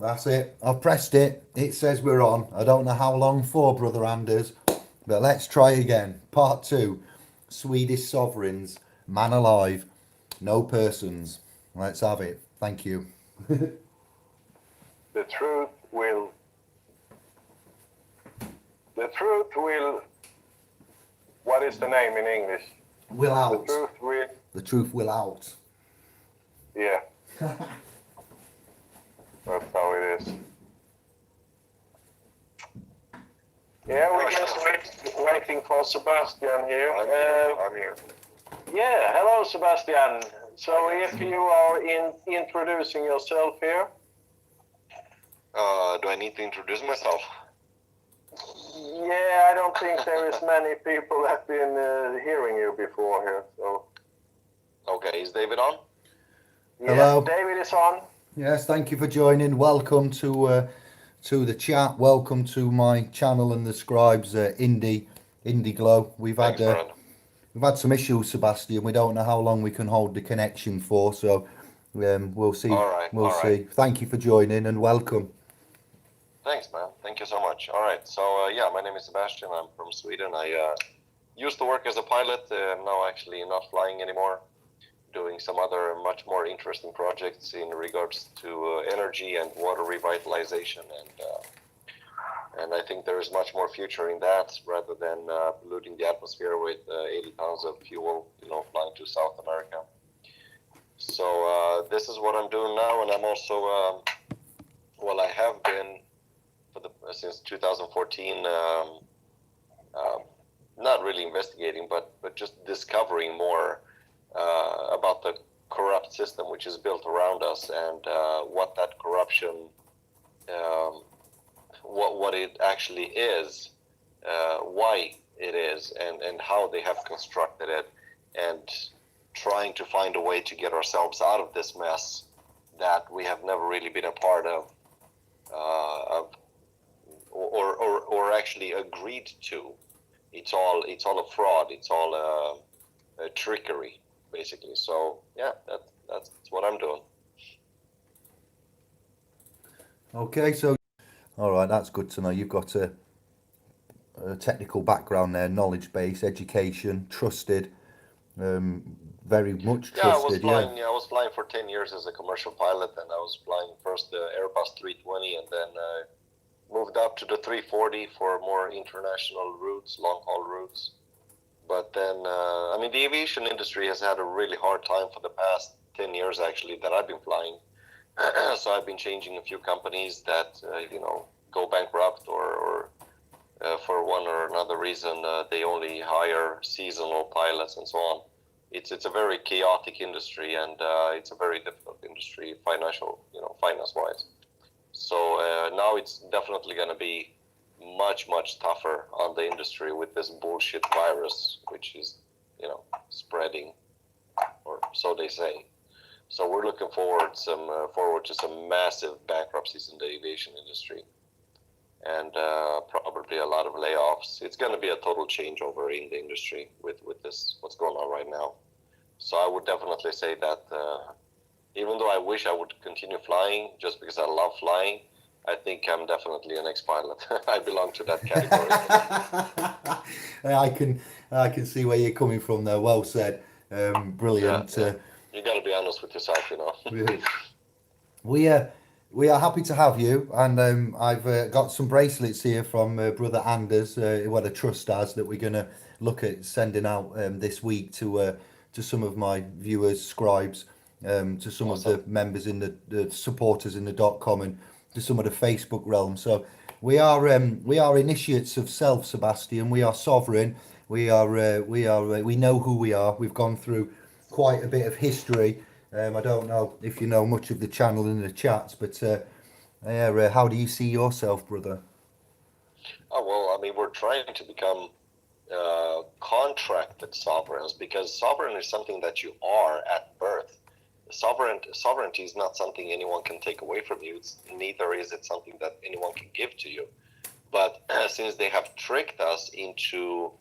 That's it. I've pressed it. It says we're on. I don't know how long for, Brother Anders, but let's try again. Part two. Swedish sovereigns, man alive, no persons. Let's have it. Thank you. The truth will. The truth will. What is the name in English? Will out. The truth will. The truth will out. Yeah. That's how it is. Yeah, we're just waiting for Sebastian here. I'm here. Yeah, hello Sebastian. So if you are introducing yourself here. Do I need to introduce myself? Yeah, I don't think there is many people that have been hearing you before here. So. Okay, is David on? Hello. Yes, David is on. Yes, thank you for joining. Welcome to the chat. Welcome to my channel and the scribes, Indie Glow. We've had some issues, Sebastian. We don't know how long we can hold the connection for, so we'll see. All right. See. Thank you for joining and welcome. Thanks, man. Thank you so much. All right. So yeah, my name is Sebastian. I'm from Sweden. I used to work as a pilot. I'm now actually not flying anymore. Doing some other much more interesting projects in regards to energy and water revitalization, and I think there is much more future in that rather than polluting the atmosphere with 80 pounds of fuel, flying to South America. So this is what I'm doing now, and I'm also I have been since 2014, not really investigating, but just discovering more. About the corrupt system which is built around us, and what that corruption, what it actually is, why it is, and how they have constructed it, and trying to find a way to get ourselves out of this mess that we have never really been a part of, or actually agreed to. It's all a fraud. It's all a trickery, basically. So yeah, that's what I'm doing. Okay, so all right, that's good to know. You've got a technical background there, knowledge base, education, trusted, very much trusted. I was flying for 10 years as a commercial pilot, and I was flying first the Airbus 320, and then moved up to the 340 for more international routes, long haul routes. But then, the aviation industry has had a really hard time for the past 10 years, actually, that I've been flying. So I've been changing a few companies that, go bankrupt, or for one or another reason, they only hire seasonal pilots and so on. It's a very chaotic industry, and it's a very difficult industry, finance-wise. So now it's definitely going to be much tougher on the industry with this bullshit virus, which is spreading, or so they say. So we're looking forward to some massive bankruptcies in the aviation industry, and probably a lot of layoffs. It's going to be a total changeover in the industry with this, what's going on right now. So I would definitely say that even though I wish I would continue flying just because I love flying, I think I'm definitely an ex-pilot. I belong to that category. I can see where you're coming from there. Well said. Brilliant. Yeah. You got to be honest with yourself, We are happy to have you, and I've got some bracelets here from Brother Anders, what a trust has, that we're going to look at sending out this week to some of my viewers, scribes, to some awesome. of the members in the supporters in the .com, and to some of the Facebook realm. So we are initiates of self, Sebastian. We are sovereign. We know who we are. We've gone through quite a bit of history. I don't know if you know much of the channel and the chats, but how do you see yourself, brother? Oh, well, we're trying to become contracted sovereigns, because sovereign is something that you are at birth. Sovereignty is not something anyone can take away from you. Neither is it something that anyone can give to you. But since they have tricked us into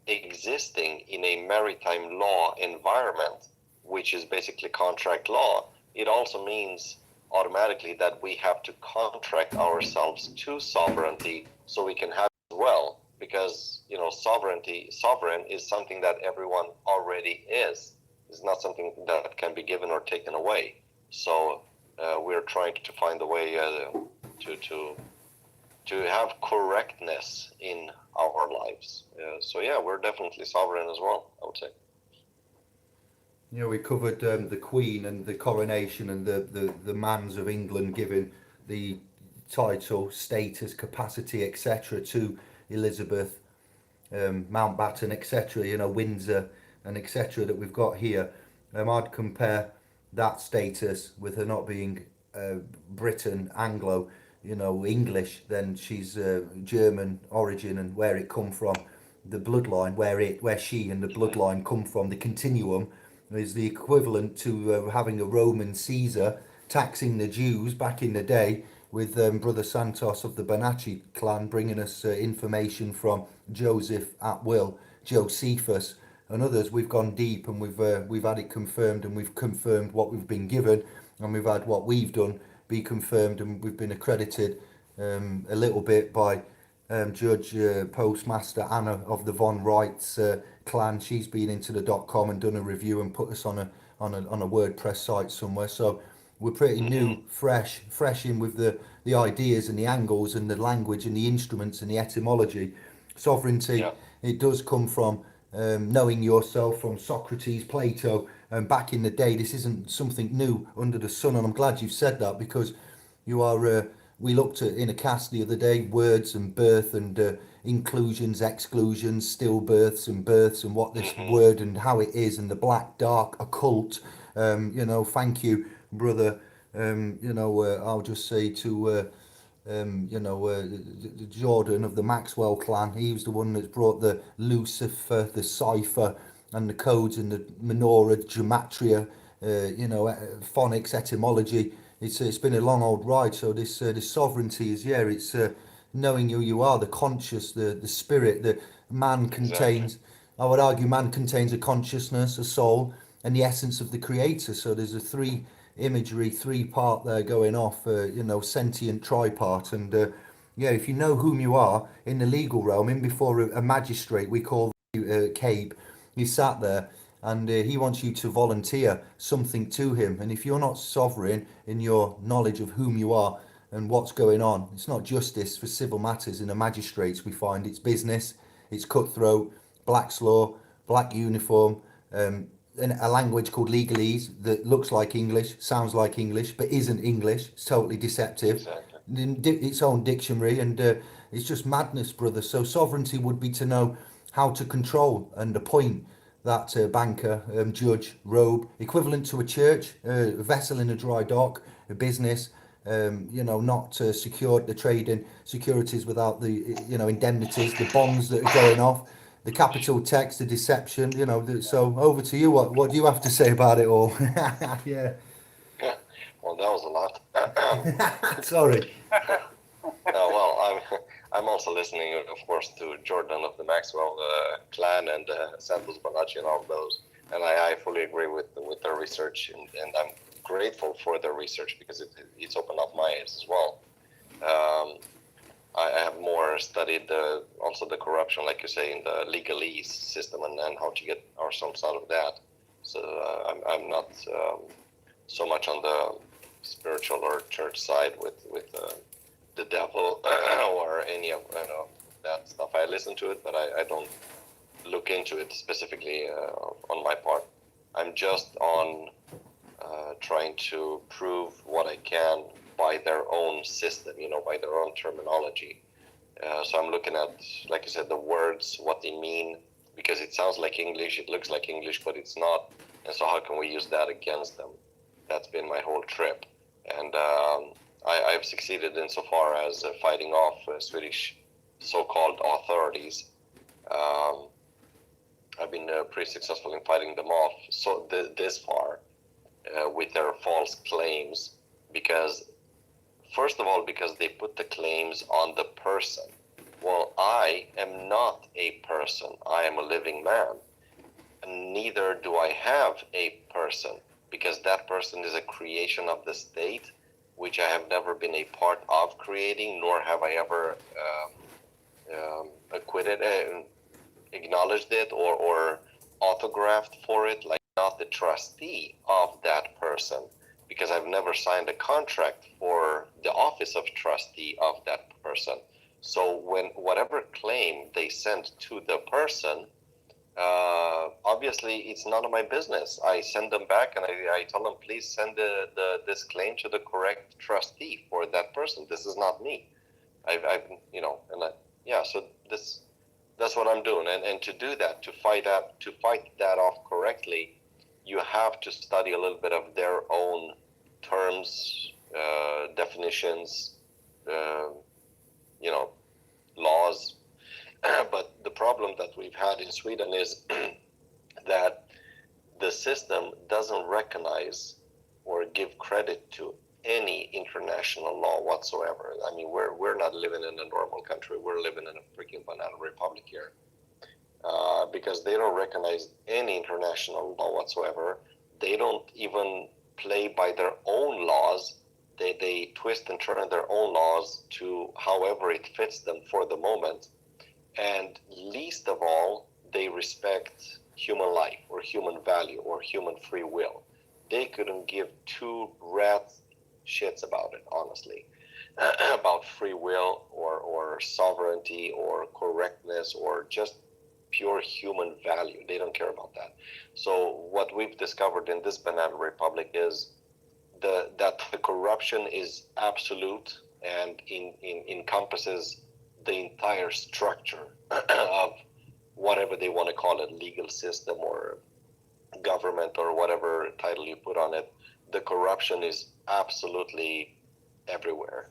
existing in a maritime law environment, which is basically contract law, it also means automatically that we have to contract ourselves to sovereignty so we can have it as well, because sovereign is something that everyone already is. It's not something that can be given or taken away. So we're trying to find a way to have correctness in our lives. So yeah, we're definitely sovereign as well, I would say. We covered the Queen and the coronation and the mans of England giving the title, status, capacity, etc. to Elizabeth, Mountbatten, etc. Windsor and etc. that we've got here. I'd compare that status with her not being Britain, Anglo, English. Then she's German origin, and where it come from, the bloodline, where she and the bloodline come from, the continuum is the equivalent to having a Roman Caesar taxing the Jews back in the day, with Brother Santos of the Bonacci clan bringing us information from Joseph at will, Josephus and others. We've gone deep, and we've had it confirmed, and we've confirmed what we've been given, and we've had what we've done be confirmed, and we've been accredited a little bit by Judge Postmaster Anna of the Von Wrights clan. She's been into the .com and done a review and put us on a WordPress site somewhere. So we're pretty new, fresh in with the ideas and the angles and the language and the instruments and the etymology. Sovereignty, yeah. It does come from knowing yourself, from Socrates, Plato, and back in the day. This isn't something new under the sun, and I'm glad you've said that, because you are. We looked at in a cast the other day words and birth and inclusions, exclusions, stillbirths and births, and what this word and how it is, and the black, dark, occult. Thank you, brother. I'll just say to Jordan of the Maxwell clan. He was the one that brought the Lucifer, the cipher, and the codes and the menorah, gematria, phonics, etymology. It's been a long old ride. So this sovereignty is, it's knowing who you are, the conscious, the spirit. The man contains, exactly. I would argue, man contains a consciousness, a soul, and the essence of the creator. So there's a three-part there going off, sentient tripart. And if you know whom you are in the legal realm, in before a magistrate, we call Cabe, he sat there, and he wants you to volunteer something to him. And if you're not sovereign in your knowledge of whom you are and what's going on, it's not justice for civil matters in the magistrates. We find it's business, it's cutthroat, black's law, black uniform, and a language called legalese that looks like English, sounds like English, but isn't English. It's totally deceptive. Exactly. Its own dictionary, and it's just madness, brother. So sovereignty would be to know how to control and appoint that banker, judge, robe, equivalent to a church, a vessel in a dry dock, a business, not secured, the trading securities without the, indemnities, the bonds that are going off, the capital text, the deception, so over to you. What do you have to say about it all? Yeah. Well, that was a lot. Sorry. I'm also listening, of course, to Jordan of the Maxwell clan and Santos Bonacci and all of those. And I fully agree with their research, and I'm grateful for their research, because it's opened up my eyes as well. I have more studied also the corruption, like you say, in the legalese system, and how to get ourselves out of that. So I'm not so much on the spiritual or church side with the devil or any of that stuff. I listen to it, but I don't look into it specifically on my part. I'm just on trying to prove what I can by their own system, by their own terminology. So I'm looking at, like I said, the words, what they mean, because it sounds like English, it looks like English, but it's not. And so how can we use that against them? That's been my whole trip. And I've succeeded insofar as fighting off Swedish so-called authorities. I've been pretty successful in fighting them off this far with their false claims, because, first of all, because they put the claims on the person. Well, I am not a person. I am a living man. And neither do I have a person, because that person is a creation of the state, which I have never been a part of creating, nor have I ever acquitted and acknowledged it or autographed for it, like not the trustee of that person, because I've never signed a contract for the office of trustee of that person. So when whatever claim they send to the person, obviously it's none of my business. I send them back and I tell them, please send this claim to the correct trustee for that person. This is not me. I've so that's what I'm doing. And to do that, to fight that off correctly, you have to study a little bit of their own terms, definitions, laws. But the problem that we've had in Sweden is that the system doesn't recognize or give credit to any international law whatsoever. I mean, we're not living in a normal country. We're living in a freaking banana republic here, because they don't recognize any international law whatsoever. They don't even play by their own laws. They twist and turn their own laws to however it fits them for the moment. And least of all, they respect human life or human value or human free will. They couldn't give two rat's shits about it, honestly, about free will or sovereignty or correctness or just pure human value. They don't care about that. So what we've discovered in this banana republic is that the corruption is absolute and encompasses the entire structure of whatever they want to call it, legal system or government or whatever title you put on it. The corruption is absolutely everywhere,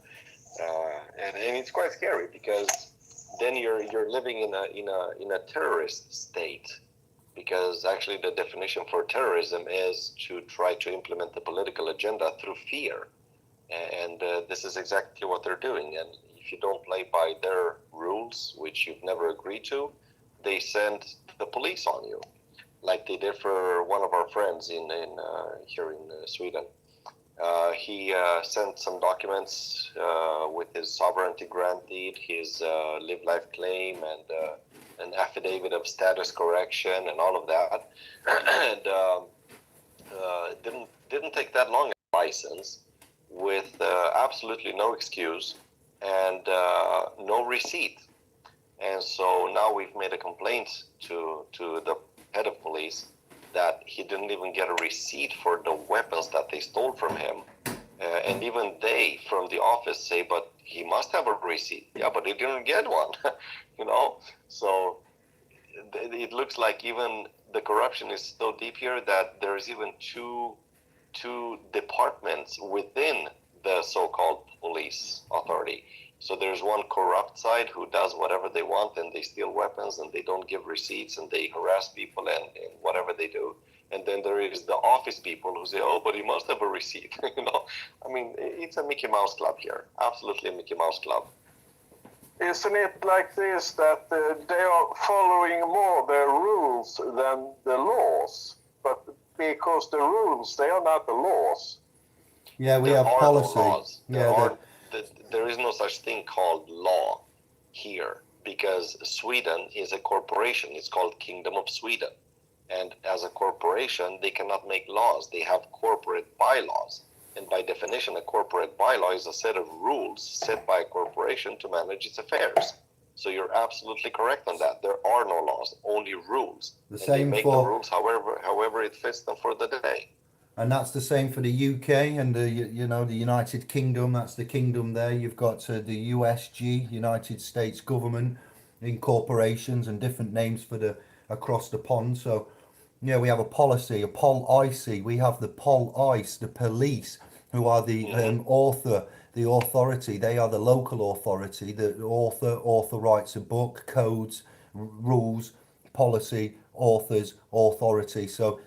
and it's quite scary, because then you're living in a terrorist state, because actually the definition for terrorism is to try to implement the political agenda through fear, and this is exactly what they're doing. And if you don't play by their rules, which you've never agreed to, they send the police on you, like they did for one of our friends here in Sweden. He sent some documents with his sovereignty grant deed, his live life claim, and an affidavit of status correction, and all of that. And didn't take that long a license, with absolutely no excuse and no receipt. And so now we've made a complaint to the head of police that he didn't even get a receipt for the weapons that they stole from him. And even they from the office say, but he must have a receipt. Yeah, but he didn't get one, So it looks like even the corruption is so deep here that there's even two departments within the so-called police authority. So there's one corrupt side who does whatever they want, and they steal weapons, and they don't give receipts, and they harass people and whatever they do. And then there is the office people who say, oh, but he must have a receipt. I mean, it's a Mickey Mouse club here. Absolutely a Mickey Mouse club. Isn't it like this, that they are following more the rules than the laws? But because the rules, they are not the laws. Yeah, we There have are policy. no laws. Yeah, there is no such thing called law here, because Sweden is a corporation. It's called Kingdom of Sweden. And as a corporation, they cannot make laws. They have corporate bylaws. And by definition, a corporate bylaw is a set of rules set by a corporation to manage its affairs. So you're absolutely correct on that. There are no laws, only rules. The and same they make for the rules however it fits them for the day. And that's the same for the UK and the United Kingdom. That's the kingdom there. You've got the USG, United States Government, in corporations, and different names for the across the pond. So yeah, we have a policy, a policy. We have the police, the police, who are the the authority. They are the local authority. The author writes a book, codes, rules, policy, authors, authority. So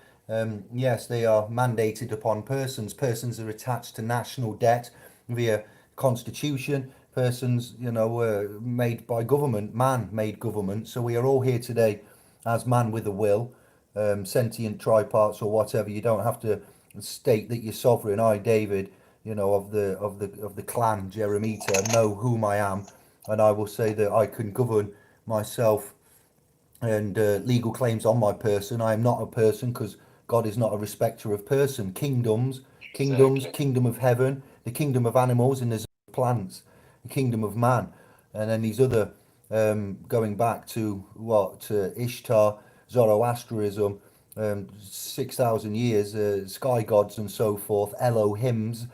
yes, they are mandated upon persons. Persons are attached to national debt via constitution. Persons, made by government, man-made government. So we are all here today as man with a will, sentient triparts or whatever. You don't have to state that you're sovereign. I, David, of the clan Jeremita, know whom I am, and I will say that I can govern myself and legal claims on my person. I am not a person because God is not a respecter of person. Exactly. Kingdom of heaven, the kingdom of animals, and there's plants, the kingdom of man, and then these other going back to Ishtar, Zoroastrianism, 6,000 years, sky gods and so forth, Elohim,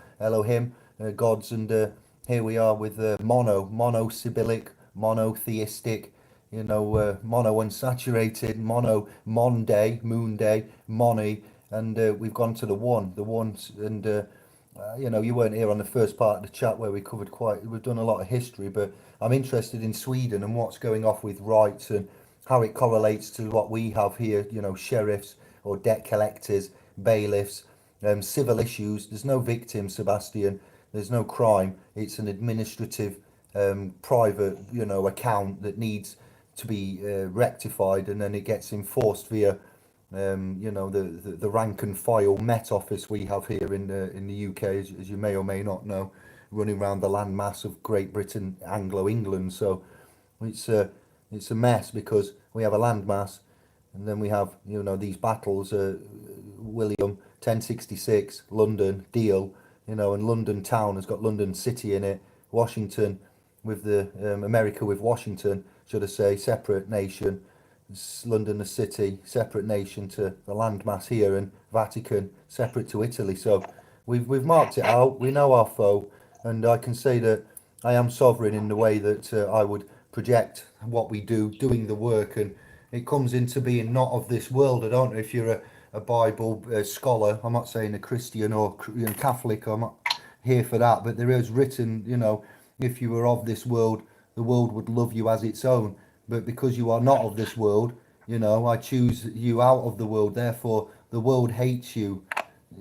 gods, and here we are with monosibyllic, monotheistic, mono unsaturated, Monday, moon day, Moni, and we've gone to the ones, and you weren't here on the first part of the chat where we've done a lot of history, but I'm interested in Sweden and what's going off with rights and how it correlates to what we have here, sheriffs or debt collectors, bailiffs, civil issues. There's no victim, Sebastian. There's no crime. It's an administrative, private, account that needs to be rectified, and then it gets enforced via the rank and file Met Office we have here in the UK, as you may or may not know, running around the landmass of Great Britain, Anglo England. So it's a mess because we have a landmass, and then we have these battles. William 1066, London deal, and London town has got London City in it. Washington with the America with Washington, should I say, separate nation. London the city, separate nation to the landmass here, and Vatican separate to Italy. So we've marked it out. We know our foe, and I can say that I am sovereign in the way that I would project what we do, doing the work, and it comes into being not of this world. I don't know if you're a Bible scholar. I'm not saying a Christian or Catholic. I'm not here for that, but there is written, if you were of this world, the world would love you as its own. But because you are not of this world, I choose you out of the world. Therefore, the world hates you.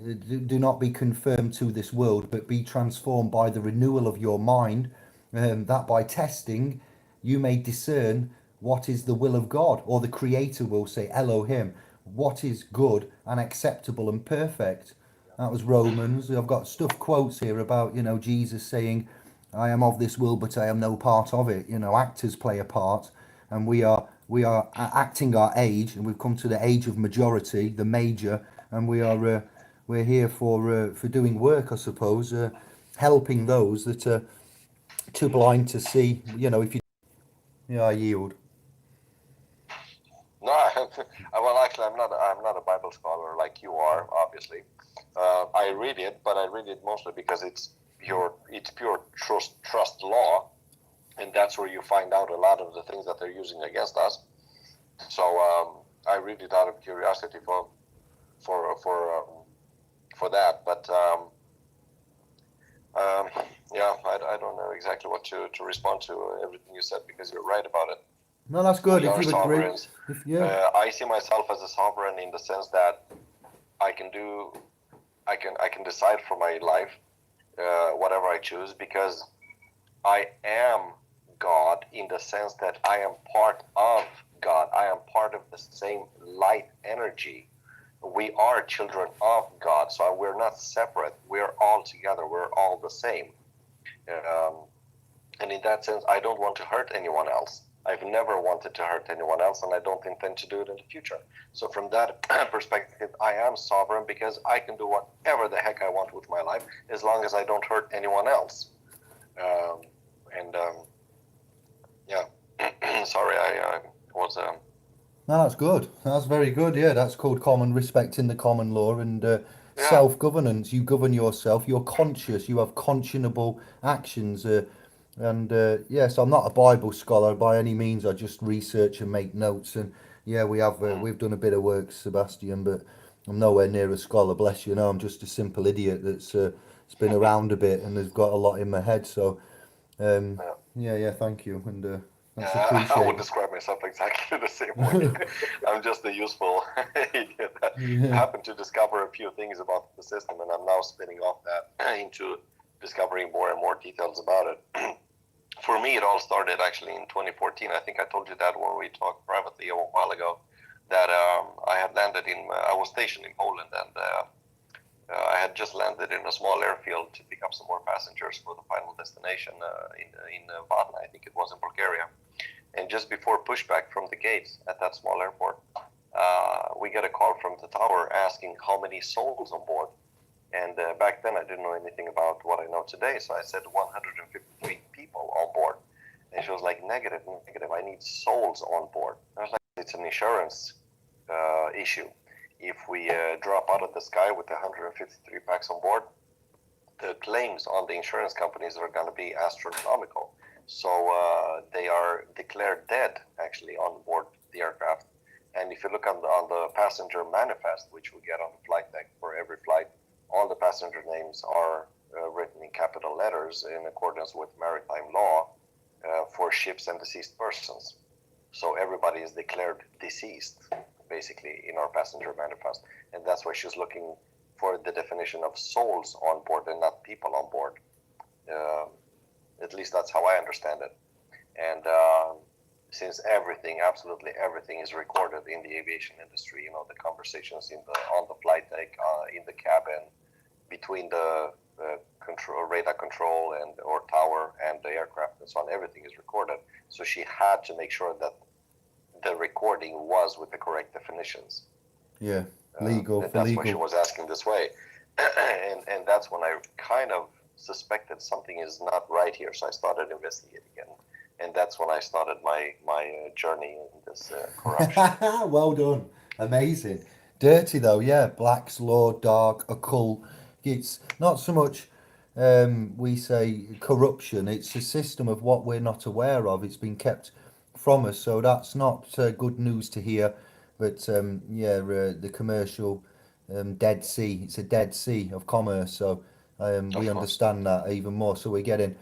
Do not be conformed to this world, but be transformed by the renewal of your mind, that by testing you may discern what is the will of God, or the Creator will say, Elohim, what is good and acceptable and perfect. That was Romans. I've got stuff quotes here about, Jesus saying, I am of this world, but I am no part of it. Actors play a part, and we are acting our age, and we've come to the age of majority, the major, and we're here for doing work, I suppose, helping those that are too blind to see. If you, yeah, I yield. No, well, actually, I'm not a Bible scholar like you are, obviously. I read it, but I read it mostly because it's pure trust law, and that's where you find out a lot of the things that they're using against us. So I read it out of curiosity for that. But yeah, I don't know exactly what to respond to everything you said, because you're right about it. No, that's good. We If are you agree, sovereigns. yeah, I see myself as a sovereign in the sense that I can decide for my life whatever I choose, because I am God, in the sense that I am part of God. I am part of the same light energy. We are children of God, so we're not separate. We're all together. We're all the same. And in that sense, I don't want to hurt anyone else. I've never wanted to hurt anyone else, and I don't intend to do it in the future. So from that perspective, I am sovereign, because I can do whatever the heck I want with my life, as long as I don't hurt anyone else. And yeah, sorry, I was. no, that's good. That's very good. Yeah, that's called common respect in the common law, and Yeah, self-governance. You govern yourself. You're conscious. You have conscionable actions. And yes, I'm not a Bible scholar by any means. I just research and make notes. And yeah, we've done a bit of work, Sebastian, but I'm nowhere near a scholar. Bless you. No, I'm just a simple idiot that's been around a bit and has got a lot in my head. So yeah. yeah, thank you, and that's I would appreciated. describe myself exactly the same way. I'm just a useful idiot that Yeah. happened to discover a few things about the system, and I'm now spinning off that into discovering more and more details about it. For me, it all started actually in 2014. I think I told you that when we talked privately a while ago, that I had landed I was stationed in Poland, and I had just landed in a small airfield to pick up some more passengers for the final destination in Varna, I think it was in Bulgaria. And just before pushback from the gates at that small airport, we get a call from the tower asking how many souls on board. And back then I didn't know anything about what I know today, so I said 153 people on board. And she was like, negative, I need souls on board. I was like, it's an insurance issue. If we drop out of the sky with 153 packs on board, the claims on the insurance companies are going to be astronomical. So they are declared dead, actually, on board the aircraft. And if you look on the passenger manifest, which we get on the flight deck for every flight, all the passenger names are written in capital letters in accordance with maritime law for ships and deceased persons. So everybody is declared deceased, basically, in our passenger manifest. And that's why she's looking for the definition of souls on board and not people on board. At least that's how I understand it. And since everything, absolutely everything, is recorded in the aviation industry, the conversations on the flight deck, in the cabin, between the radar control or tower and the aircraft and so on, everything is recorded. So she had to make sure that the recording was with the correct definitions. Yeah, legal. And that's why she was asking this way. and that's when I kind of suspected something is not right here. So I started investigating, and that's when I started my journey in this corruption. Well done. Amazing. Dirty though, yeah. Black's law, dark, occult. It's not so much we say corruption. It's a system of what we're not aware of. It's been kept from us, so that's not good news to hear. But the commercial Dead Sea. It's a Dead Sea of commerce. So we understand that even more. So we're getting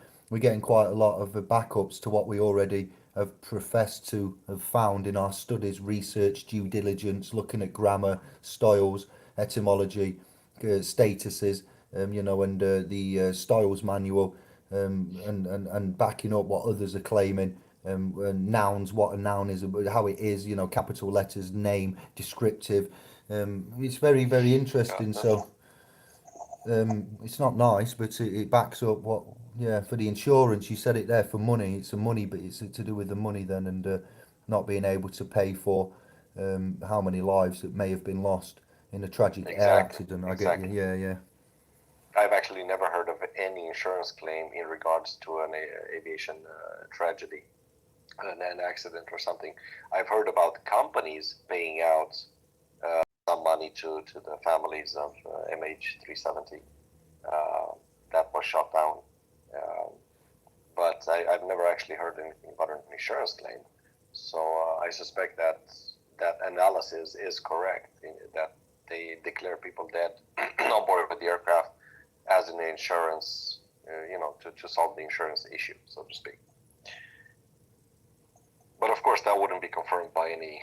quite a lot of backups to what we already have professed to have found in our studies, research, due diligence, looking at grammar, styles, etymology, statuses, and the styles manual, and backing up what others are claiming. And nouns, what a noun is, how it is, capital letters, name, descriptive. It's very, very interesting. So it's not nice, but it backs up what, yeah, for the insurance. You said it there, for money. It's a money, but it's to do with the money then, and not being able to pay for how many lives that may have been lost in a tragic air accident. I get you. Yeah, yeah. I've actually never heard of any insurance claim in regards to an aviation tragedy, an accident or something. I've heard about companies paying out some money to the families of MH370 that was shot down. But I've never actually heard anything about an insurance claim. So I suspect that analysis is correct, that they declare people dead on board with the aircraft as an insurance, to solve the insurance issue, so to speak. But of course, that wouldn't be confirmed by any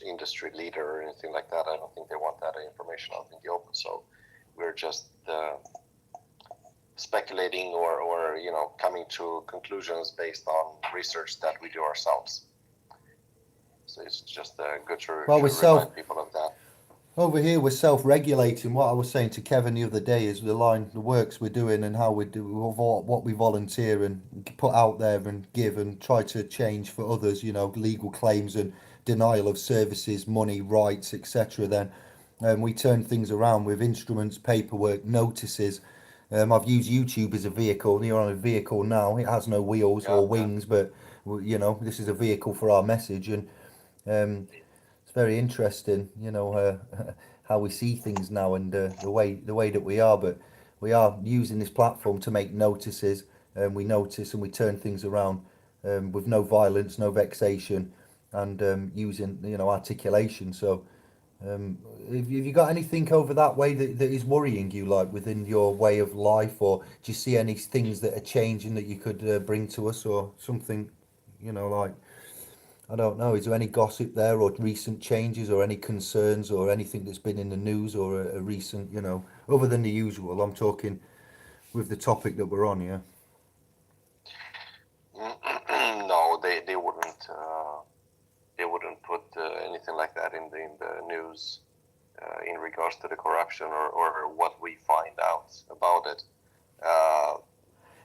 industry leader or anything like that. I don't think they want that information out in the open. So we're just speculating or coming to conclusions based on research that we do ourselves. So it's just good to remind people of that. Over here, we're self-regulating. What I was saying to Kevin the other day is the works we're doing and how we do what we volunteer and put out there and give and try to change for others. Legal claims and denial of services, money, rights, etc. Then we turn things around with instruments, paperwork, notices. I've used YouTube as a vehicle. You're on a vehicle now. It has no wheels or wings, but this is a vehicle for our message, and it's very interesting, how we see things now, and the way that we are. But we are using this platform to make notices, and we notice and we turn things around with no violence, no vexation, and using articulation. So have you got anything over that way that is worrying you, like within your way of life, or do you see any things that are changing that you could bring to us, or something, like, I don't know, is there any gossip there, or recent changes, or any concerns, or anything that's been in the news, or a recent, other than the usual? I'm talking with the topic that we're on, yeah. No, they wouldn't put anything like that in the news. in regards to the corruption or what we find out about it. Uh,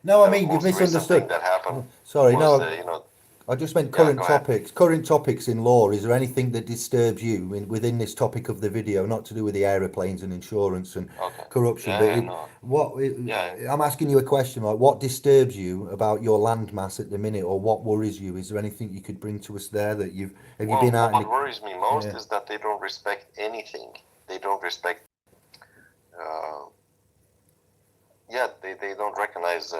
No, I the mean, you've most recent thing misunderstood. that happened Sorry, was, no, I just meant yeah, current go ahead. topics. Current topics in law. Is there anything that disturbs you within this topic of the video? Not to do with the aeroplanes and insurance and Okay. corruption, but Yeah, no. Yeah. I'm asking you a question. Like, what disturbs you about your landmass at the minute, or what worries you? Is there anything you could bring to us there that have you Well, been out in what worries me most yeah. is that they don't respect anything. They don't respect, uh, yeah, they don't recognize,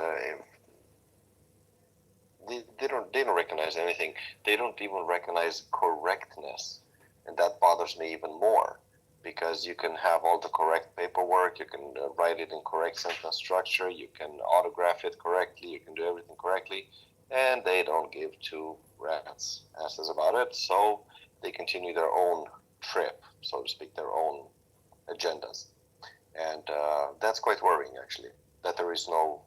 they don't recognize anything. They don't even recognize correctness. And that bothers me even more, because you can have all the correct paperwork, you can write it in correct sentence structure, you can autograph it correctly, you can do everything correctly, and they don't give two rats asses about it. So they continue their own trip, so to speak, their own agendas. And that's quite worrying, actually, that there is no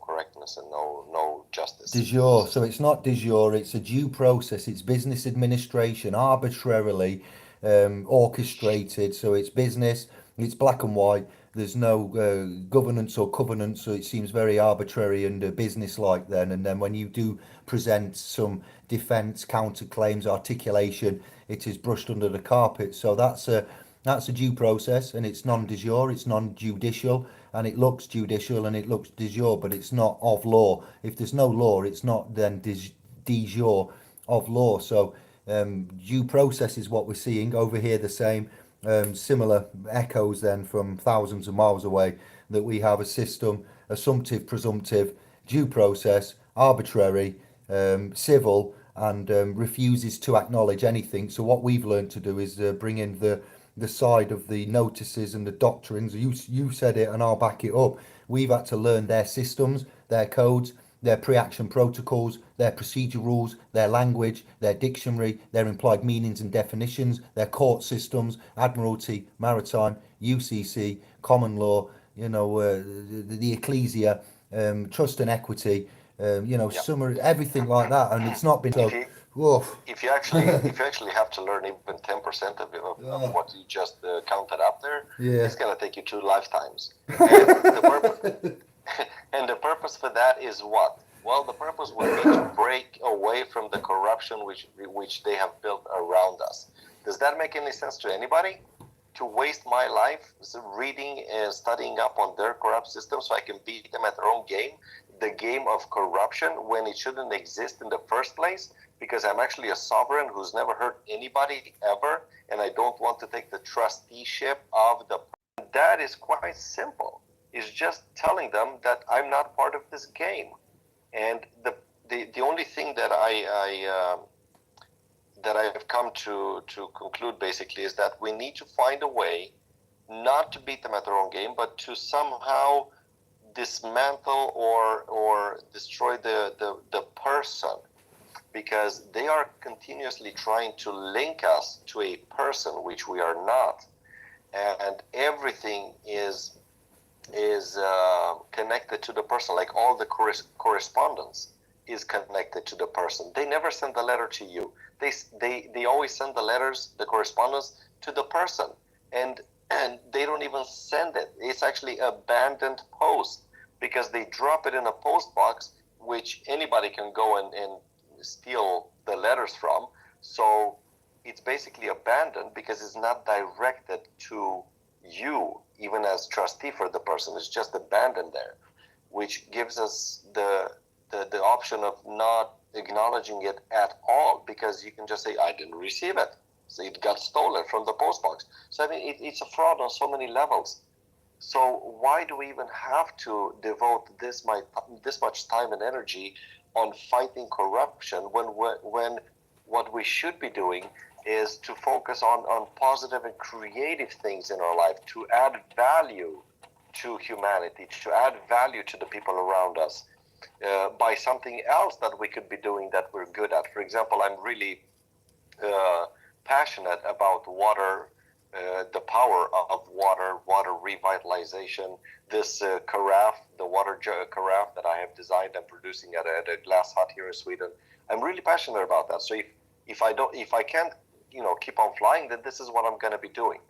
correctness and no justice. De jure. So it's not de jure, it's a due process. It's business administration, arbitrarily orchestrated. So it's business, it's black and white. There's no governance or covenant, so it seems very arbitrary and business-like then. And then when you do present some defence, counterclaims, articulation, it is brushed under the carpet. So that's a due process, and it's non de jure, it's non-judicial, and it looks judicial and it looks de jure, but it's not of law. If there's no law, it's not then de jure of law. So due process is what we're seeing over here. The same similar echoes then from thousands of miles away, that we have a system, assumptive, presumptive, due process, arbitrary, civil, and refuses to acknowledge anything. So what we've learned to do is bring in the side of the notices and the doctrines. You said it, and I'll back it up. We've had to learn their systems, their codes, their pre-action protocols, their procedure rules, their language, their dictionary, their implied meanings and definitions, their court systems, admiralty, maritime, UCC, common law, the ecclesia, trust and equity, Yeah. summary, everything like that. And it's not been so. Woof. If you actually have to learn even 10% of what you just counted up there, Yeah. it's gonna take you 2 lifetimes. And the purpose for that is what? Well, the purpose would be to break away from the corruption which they have built around us. Does that make any sense to anybody? To waste my life reading and studying up on their corrupt system so I can beat them at their own game, the game of corruption, when it shouldn't exist in the first place, because I'm actually a sovereign who's never hurt anybody ever, and I don't want to take the trusteeship of the. That is quite simple. It's just telling them that I'm not part of this game, and the only thing that I've come to conclude basically is that we need to find a way not to beat them at their own game, but to somehow dismantle or destroy the person, because they are continuously trying to link us to a person which we are not, and everything is connected to the person. Like all the correspondence is connected to the person. They never send the letter to you. They always send the letters, the correspondence, to the person, and they don't even send it. It's actually abandoned post, because they drop it in a post box which anybody can go and steal the letters from. So it's basically abandoned because it's not directed to you, even as trustee for the person. It's just abandoned there, which gives us the option of not acknowledging it at all, because you can just say, I didn't receive it. So it got stolen from the post box. So I mean, it's a fraud on so many levels. So why do we even have to devote this much time and energy on fighting corruption when what we should be doing is to focus on positive and creative things in our life, to add value to humanity, to add value to the people around us by something else that we could be doing that we're good at. For example, I'm really passionate about water, the power of water revitalization. This carafe, the water carafe that I have designed and producing at a glass hut here in Sweden, I'm really passionate about that. So if I can't keep on flying, then this is what I'm going to be doing.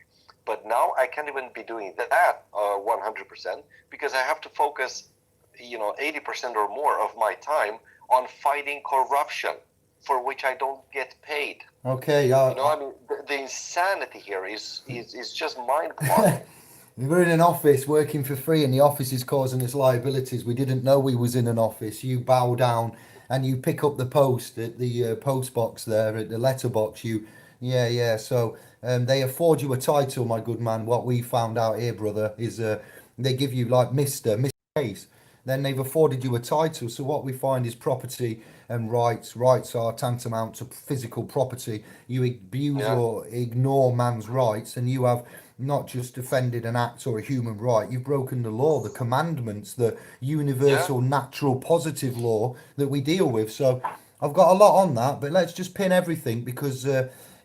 But now I can't even be doing that 100% because I have to focus 80% or more of my time on fighting corruption, for which I don't get paid. Okay, The insanity here is just mind-boggling. we're in an office working for free, and the office is causing us liabilities. We didn't know we was in an office. You bow down and you pick up the post at the post box there, at the letterbox. Yeah. So they afford you a title, my good man. What we found out here, brother, is they give you like Mr. Case. Then they've afforded you a title. So what we find is property and rights. Rights are tantamount to physical property. You abuse or ignore man's rights, and you have not just offended an act or a human right, you've broken the law, the commandments, the universal, natural, positive law that we deal with. So I've got a lot on that, but let's just pin everything because,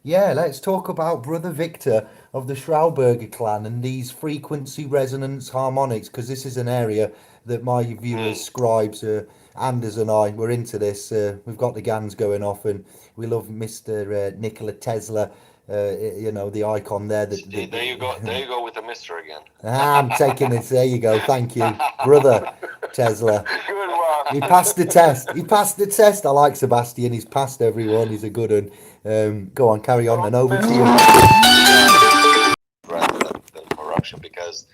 let's talk about Brother Victor of the Schrauberger clan and these frequency resonance harmonics, because this is an area that my viewers, scribes, Anders and I, we're into this. We've got the GANs going off, and we love Mr. Nikola Tesla. The icon there. There you go. There you go with the Mister again. I'm taking this. There you go. Thank you, brother Tesla. Good one. He passed the test. I like Sebastian. He's passed everyone. He's a good one. Go on, carry on, and over to you. Rather than corruption, because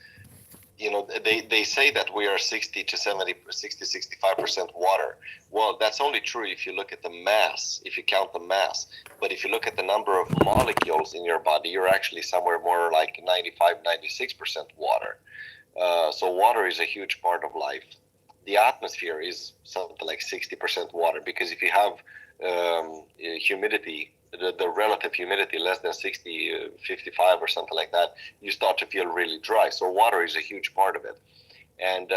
they say that we are 65% water. Well, that's only true if you look at the mass, if you count the mass. But if you look at the number of molecules in your body, you're actually somewhere more like 96% water. So water is a huge part of life. The atmosphere is something like 60% water, because if you have humidity, the relative humidity less than 60, 55 or something like that, you start to feel really dry. So water is a huge part of it. And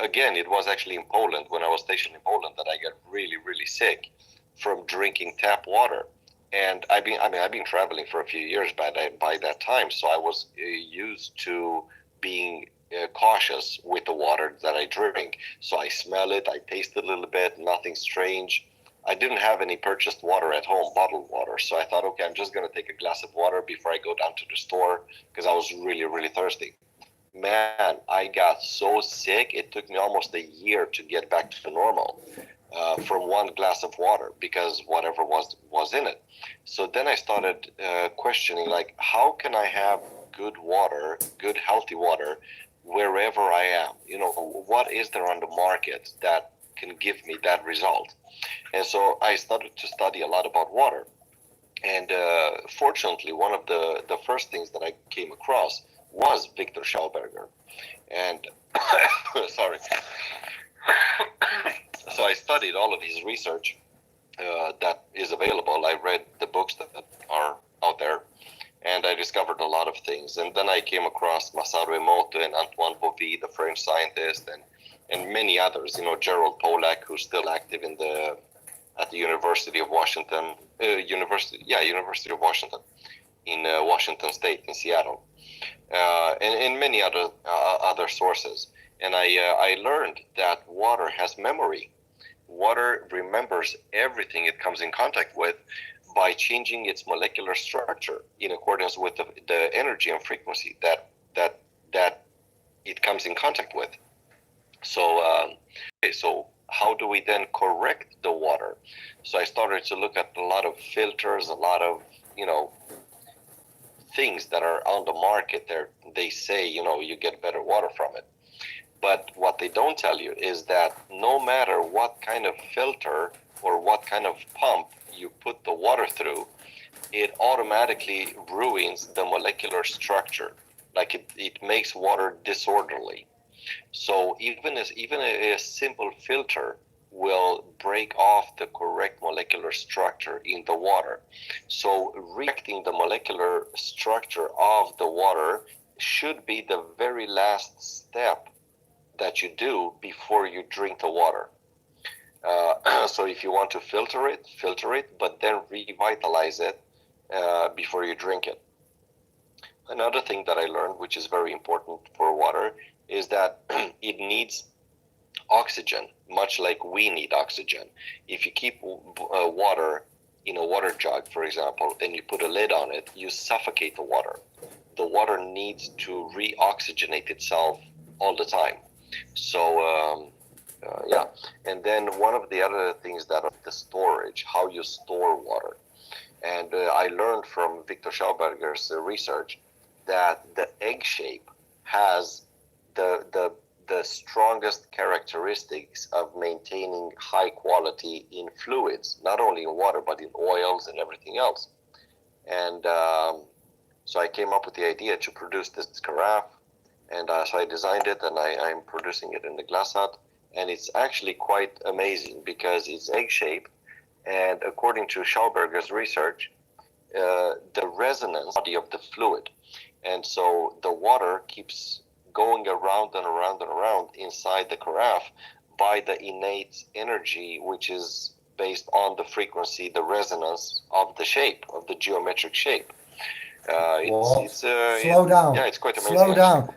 again, it was actually in Poland, when I was stationed in Poland, that I got really, really sick from drinking tap water. And I've been traveling for a few years by that time, so I was used to being cautious with the water that I drink. So I smell it, I taste it a little bit, nothing strange. I didn't have any purchased water at home, bottled water. So I thought, okay, I'm just going to take a glass of water before I go down to the store, because I was really, really thirsty. Man, I got so sick, it took me almost a year to get back to normal from one glass of water, because whatever was in it. So then I started questioning, like, how can I have good water, good healthy water, wherever I am? What is there on the market that can give me that result? And so I started to study a lot about water. And fortunately, one of the first things that I came across was Victor Schauberger. And sorry. So I studied all of his research that is available. I read the books that are out there, and I discovered a lot of things. And then I came across Masaru Emoto and Antoine Bovie, the French scientist, and many others. Gerald Pollack, who's still active at the University of Washington, University of Washington in Washington State in Seattle, and many other sources. And I learned that water has memory. Water remembers everything it comes in contact with by changing its molecular structure in accordance with the energy and frequency that it comes in contact with. So how do we then correct the water? So I started to look at a lot of filters, a lot of things that are on the market. They say you get better water from it. But what they don't tell you is that no matter what kind of filter or what kind of pump you put the water through, it automatically ruins the molecular structure. Like it makes water disorderly. So even a simple filter will break off the correct molecular structure in the water. So correcting the molecular structure of the water should be the very last step that you do before you drink the water. So if you want to filter it, but then revitalize it before you drink it. Another thing that I learned, which is very important for water, is that it needs oxygen, much like we need oxygen. If you keep water in a water jug, for example, and you put a lid on it, you suffocate the water. The water needs to reoxygenate itself all the time. So, yeah. And then one of the other things that are the storage, how you store water. And I learned from Victor Schauberger's research that the egg shape has the strongest characteristics of maintaining high quality in fluids, not only in water, but in oils and everything else. And so I came up with the idea to produce this carafe. And so I designed it, and I'm producing it in the glass hut. And it's actually quite amazing because it's egg-shaped. And according to Schauberger's research, the resonance body of the fluid. And so the water keeps going around and around and around inside the carafe by the innate energy, which is based on the frequency, the resonance of the shape, of the geometric shape. Slow down. Yeah, it's quite amazing.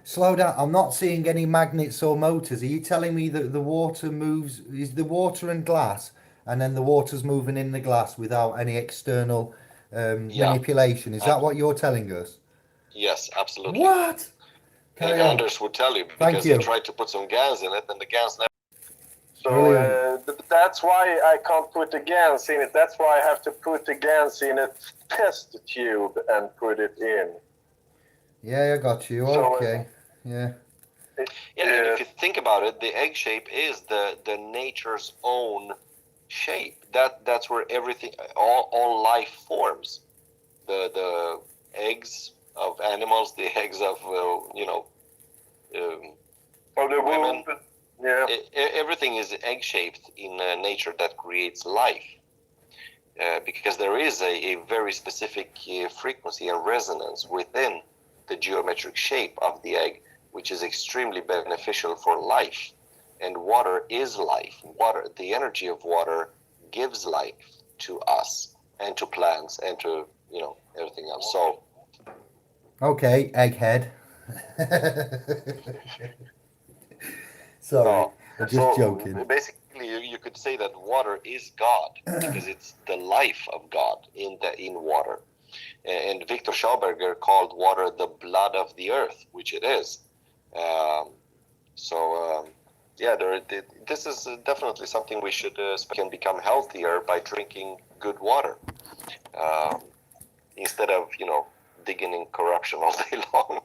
Slow down. I'm not seeing any magnets or motors. Are you telling me that the water moves, is the water and glass, and then the water's moving in the glass without any external manipulation? Is that what you're telling us? Yes, absolutely. What? And Anders would tell you because he tried to put some gas in it, and the gas never. So that's why I can't put the GANs in it. That's why I have to put the GANs in a test tube and put it in. Yeah, I got you. Okay. Yeah. Yeah, and if you think about it, the egg shape is the nature's own shape. That's where everything, all life forms. The eggs of animals, the eggs of the women. Yeah. Everything is egg-shaped in nature that creates life, because there is a very specific frequency and resonance within the geometric shape of the egg, which is extremely beneficial for life. And water is life. Water, the energy of water, gives life to us and to plants and to everything else. So. Okay, egghead. Sorry, I'm just joking. Basically, you could say that water is God because it's the life of God in water. And Victor Schauberger called water the blood of the earth, which it is. This is definitely something we should can become healthier by drinking good water instead of digging in corruption all day long.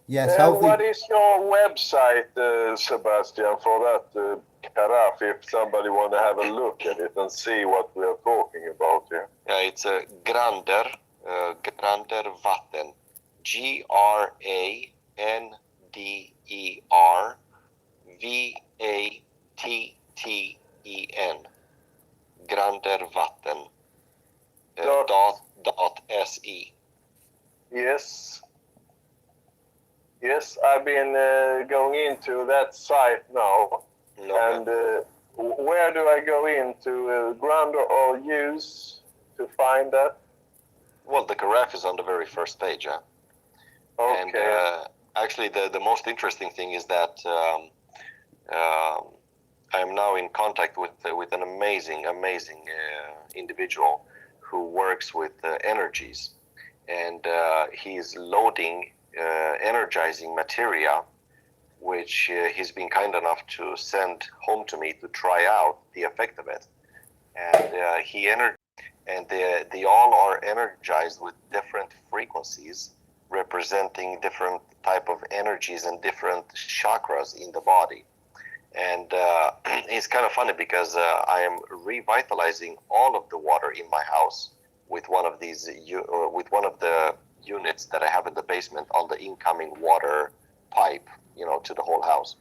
Yes. What is your website, Sebastian, for that carafe? If somebody want to have a look at it and see what we are talking about here. Yeah, it's a Grander Vatten, GranderVatten, Grander Vatten .se. Yes. Yes, I've been going into that site now. And where do I go into Grander or use to find that? Well, the carafe is on the very first page, yeah. Okay. And actually, the most interesting thing is that I am now in contact with an amazing individual who works with energies, and he's loading energizing materia, which he's been kind enough to send home to me to try out the effect of it. And they all are energized with different frequencies, representing different type of energies and different chakras in the body. And it's kind of funny because I am revitalizing all of the water in my house with one of these with one of the units that I have in the basement on the incoming water pipe, to the whole house.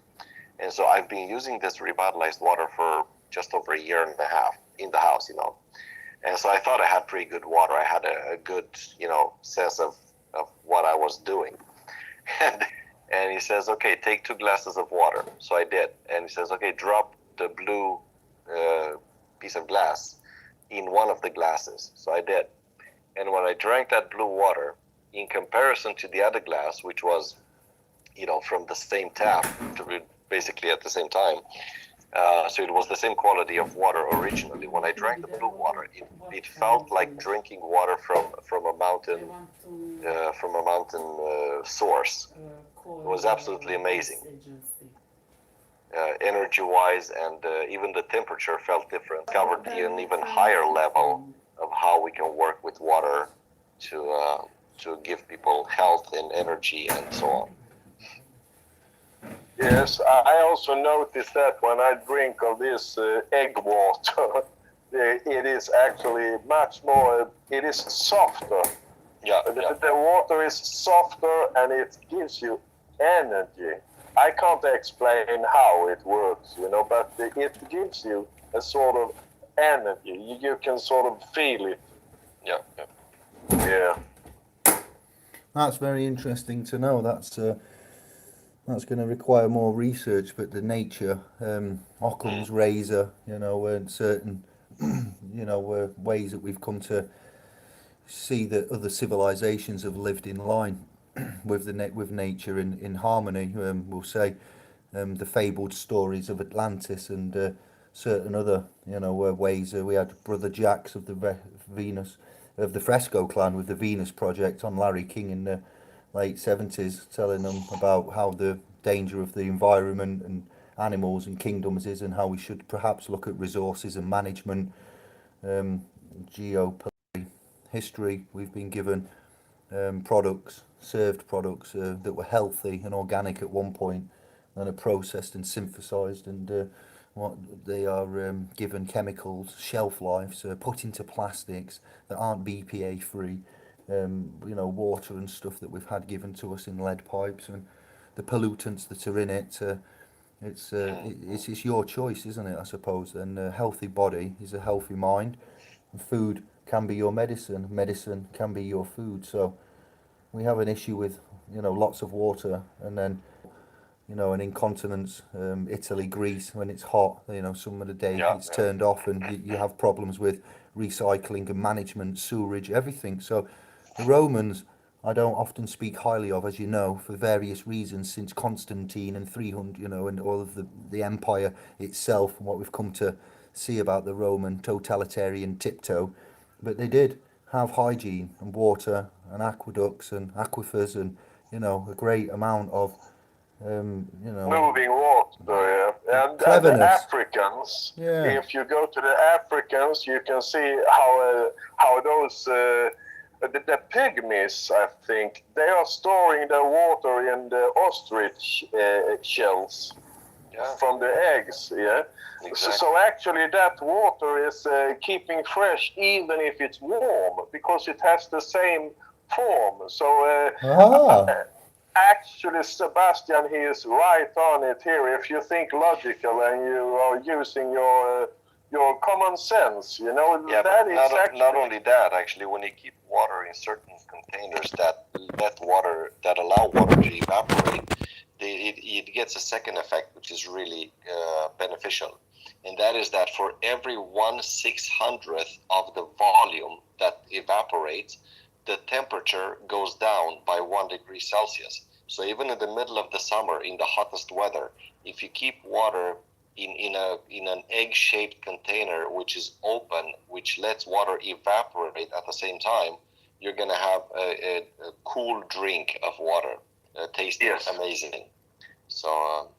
And so I've been using this revitalized water for just over a year and a half in the house, And so I thought I had pretty good water. I had a good, sense of what I was doing. And he says, okay, take 2 glasses of water. So I did. And he says, okay, drop the blue piece of glass in one of the glasses. So I did. And when I drank that blue water, in comparison to the other glass, which was, from the same tap, basically at the same time, So it was the same quality of water originally. When I drank the blue water, it felt like drinking water from a mountain source. It was absolutely amazing. Energy-wise, and even the temperature felt different. Covered an even higher level of how we can work with water to give people health and energy and so on. Yes, I also noticed that when I drink of this egg water, it is actually much more, it is softer. Yeah, The water is softer and it gives you energy. I can't explain how it works, but it gives you a sort of energy. You can sort of feel it. Yeah. Yeah. That's very interesting to know. That's going to require more research, but the nature, Occam's razor, and certain, ways that we've come to see that other civilizations have lived in line with with nature in harmony. We'll say the fabled stories of Atlantis and certain other ways. We had Brother Jacks of the Venus of the Fresco clan with the Venus Project on Larry King in the late 70s, telling them about how the danger of the environment and animals and kingdoms is, and how we should perhaps look at resources and management. Geopolitical history, we've been given served products that were healthy and organic at one point, and are processed and synthesized, and what they are given chemicals, shelf lives, put into plastics that aren't BPA free. Water and stuff that we've had given to us in lead pipes, and the pollutants that are in it. It's your choice, isn't it? I suppose. And a healthy body is a healthy mind. And food can be your medicine. Medicine can be your food. So we have an issue with lots of water, and then an incontinence. Italy, Greece, when it's hot, some of the day it's turned off, and you have problems with recycling and management, sewerage, everything. So the Romans, I don't often speak highly of, as you know, for various reasons, since Constantine and 300, and all of the empire itself, and what we've come to see about the Roman totalitarian tiptoe. But they did have hygiene and water and aqueducts and aquifers and, a great amount of, moving water, and the Africans. Yeah. If you go to the Africans, you can see how those the pygmies, I think, they are storing their water in the ostrich shells from the eggs. Yeah. Exactly. So actually, that water is keeping fresh even if it's warm, because it has the same form. So. Actually, Sebastian, he is right on it here. If you think logical and you are using your common sense, Yeah, that but is actually... not only that. Actually, when you keep water in certain containers that allow water to evaporate, it gets a second effect, which is really beneficial, and that is that for every 1/600th of the volume that evaporates, the temperature goes down by 1 degree Celsius. So even in the middle of the summer, in the hottest weather, if you keep water in an egg-shaped container, which is open, which lets water evaporate at the same time, you're going to have a cool drink of water, tasting amazing. So,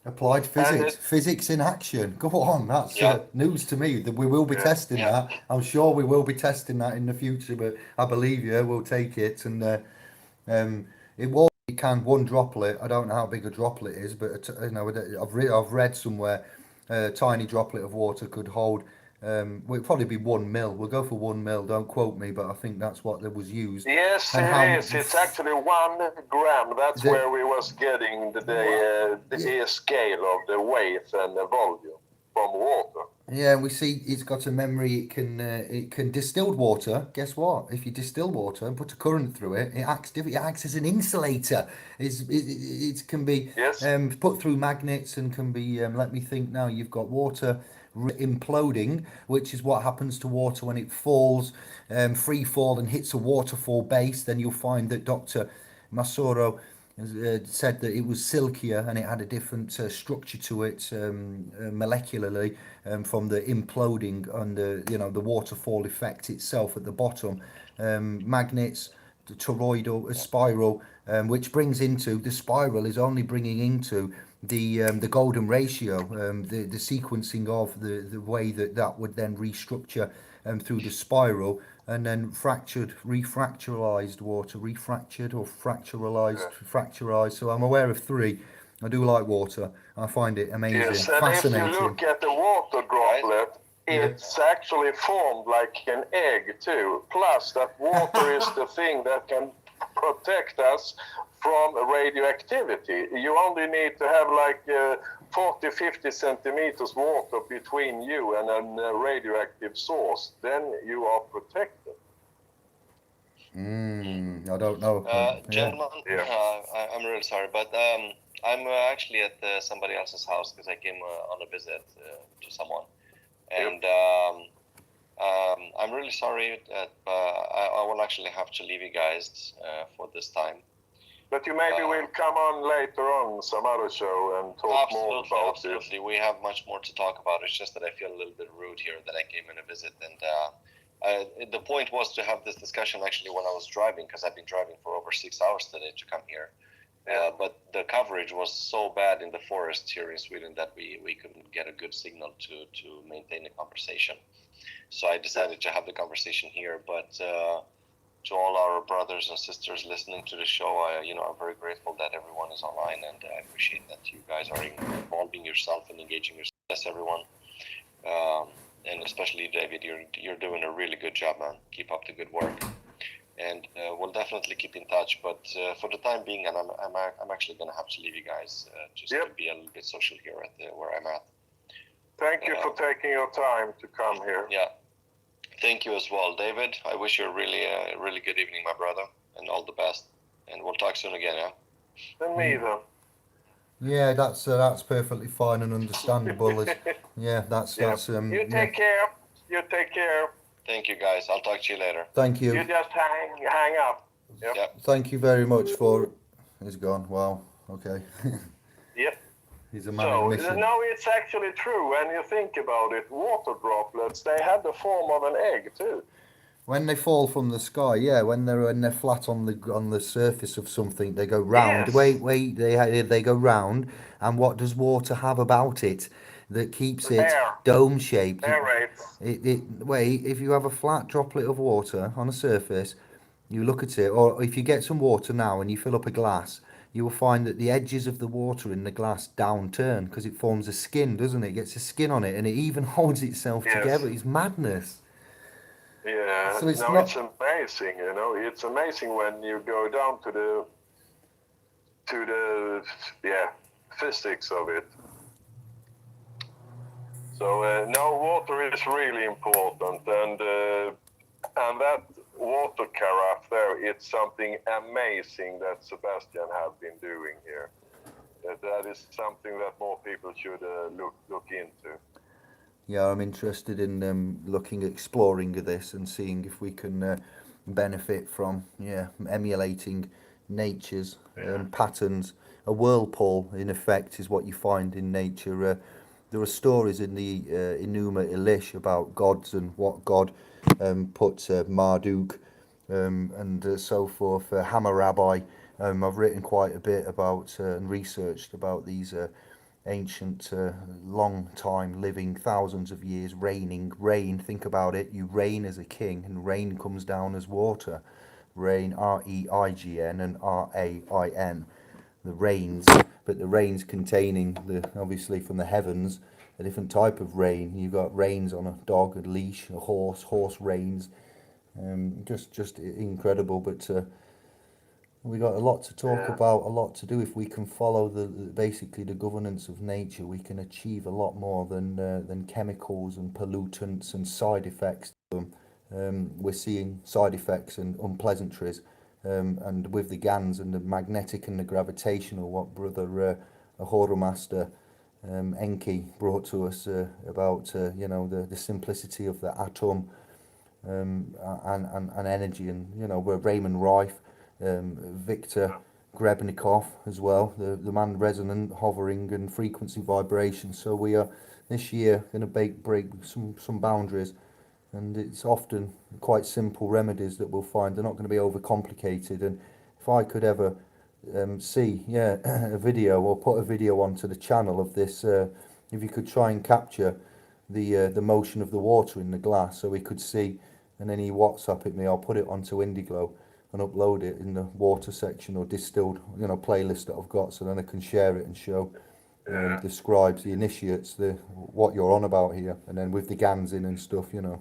Applied physics in action. Go on, that's news to me. That we will be testing that. I'm sure we will be testing that in the future. But I believe we'll take it. And it can one droplet. I don't know how big a droplet is, but I've read somewhere a tiny droplet of water could hold. It'll probably be 1 mil. We'll go for 1 mil. Don't quote me, but I think that's what was used. Yes, it is. It's actually 1 gram. That's where we was getting the scale of the weight and the volume from water. Yeah, and we see it's got a memory. It can distilled water. Guess what? If you distill water and put a current through it, it acts as an insulator. It can be put through magnets and can be. Let me think now. You've got water imploding, which is what happens to water when it falls, free fall and hits a waterfall base. Then you'll find that Dr. Masoro said that it was silkier and it had a different structure to it molecularly from the imploding and the waterfall effect itself at the bottom. Magnets, the toroidal, a spiral, which brings into the spiral is only bringing into the golden ratio, the sequencing of the way that would then restructure through the spiral, and then refracturalized water, refractured or fracturalized. So I'm aware of three. I do like water. I find it amazing, Yes, and fascinating. if you look at the water droplet, it's actually formed like an egg too. Plus, that water is the thing that can protect us from radioactivity. You only need to have like 40, 50 centimeters water between you and a radioactive source. Then you are protected. I don't know. Gentlemen, I'm really sorry, but I'm actually at somebody else's house because I came on a visit to someone. And I'm really sorry that I will actually have to leave you guys for this time. But you maybe will come on later on some other show and talk more about absolutely. We have much more to talk about. It's just that I feel a little bit rude here that I came in a visit. And the point was to have this discussion actually when I was driving, because I've been driving for over 6 hours today to come here. But the coverage was so bad in the forests here in Sweden that we couldn't get a good signal to maintain the conversation. So I decided to have the conversation here. But to all our brothers and sisters listening to the show, I'm very grateful that everyone is online, and I appreciate that you guys are involving yourself and engaging yourself. Yes, everyone. And especially David, you're doing a really good job, man. Keep up the good work. And we'll definitely keep in touch. But for the time being, and I'm actually going to have to leave you guys just to be a little bit social here at where I'm at. Thank you for taking your time to come here. Yeah. Thank you as well, David. I wish you a really good evening, my brother, and all the best. And we'll talk soon again, yeah? And me then. Yeah, that's perfectly fine and understandable. That's You take care. You take care. Thank you, guys. I'll talk to you later. Thank you. You just hang up. Yep. Thank you very much for. He's gone. Wow. Okay. Yep. He's a man of mission. No, it's actually true when you think about it. Water droplets, they have the form of an egg too. When they fall from the sky, when they're flat on the surface of something, they go round. Yes. Wait, they go round. And what does water have about it that keeps it dome shaped? If you have a flat droplet of water on a surface, you look at it, or if you get some water now and you fill up a glass, you will find that the edges of the water in the glass downturn because it forms a skin, doesn't it? It gets a skin on it, and it even holds itself together. It's madness. Yeah, so it's amazing. It's amazing when you go down to the physics of it. So water is really important, and that water carafe there, it's something amazing that Sebastian have been doing here. That is something that more people should look into. Yeah, I'm interested in exploring this and seeing if we can benefit from emulating nature's patterns. A whirlpool, in effect, is what you find in nature. There are stories in the Enuma Elish about gods and what God put Marduk and so forth. Hammurabi. I've written quite a bit about and researched about these ancient, long time living, thousands of years reigning. Rain, think about it. You reign as a king, and rain comes down as water. Rain, R-E-I-G-N and R-A-I-N. The rains, but the rains containing obviously from the heavens, a different type of rain. You've got rains on a dog, a leash, a horse rains. Just incredible, but we got a lot to talk about, a lot to do. If we can follow basically the governance of nature, we can achieve a lot more than chemicals and pollutants and side effects. We're seeing side effects and unpleasantries, and with the GANs and the magnetic and the gravitational, what brother Master Enki brought to us about the simplicity of the atom and energy, and where Raymond Rife, Victor Grebnikov as well, the manned resonant hovering and frequency vibration. So we are this year going to break some boundaries, and it's often quite simple remedies that we'll find. They're not going to be overcomplicated. And if I could ever see a video or put a video onto the channel of this, if you could try and capture the motion of the water in the glass so we could see, and then he WhatsApp it me, I'll put it onto Indiglo and upload it in the water section or distilled playlist that I've got, so then I can share it and show describes the initiates, what you're on about here, and then with the GANs in and stuff. Yeah,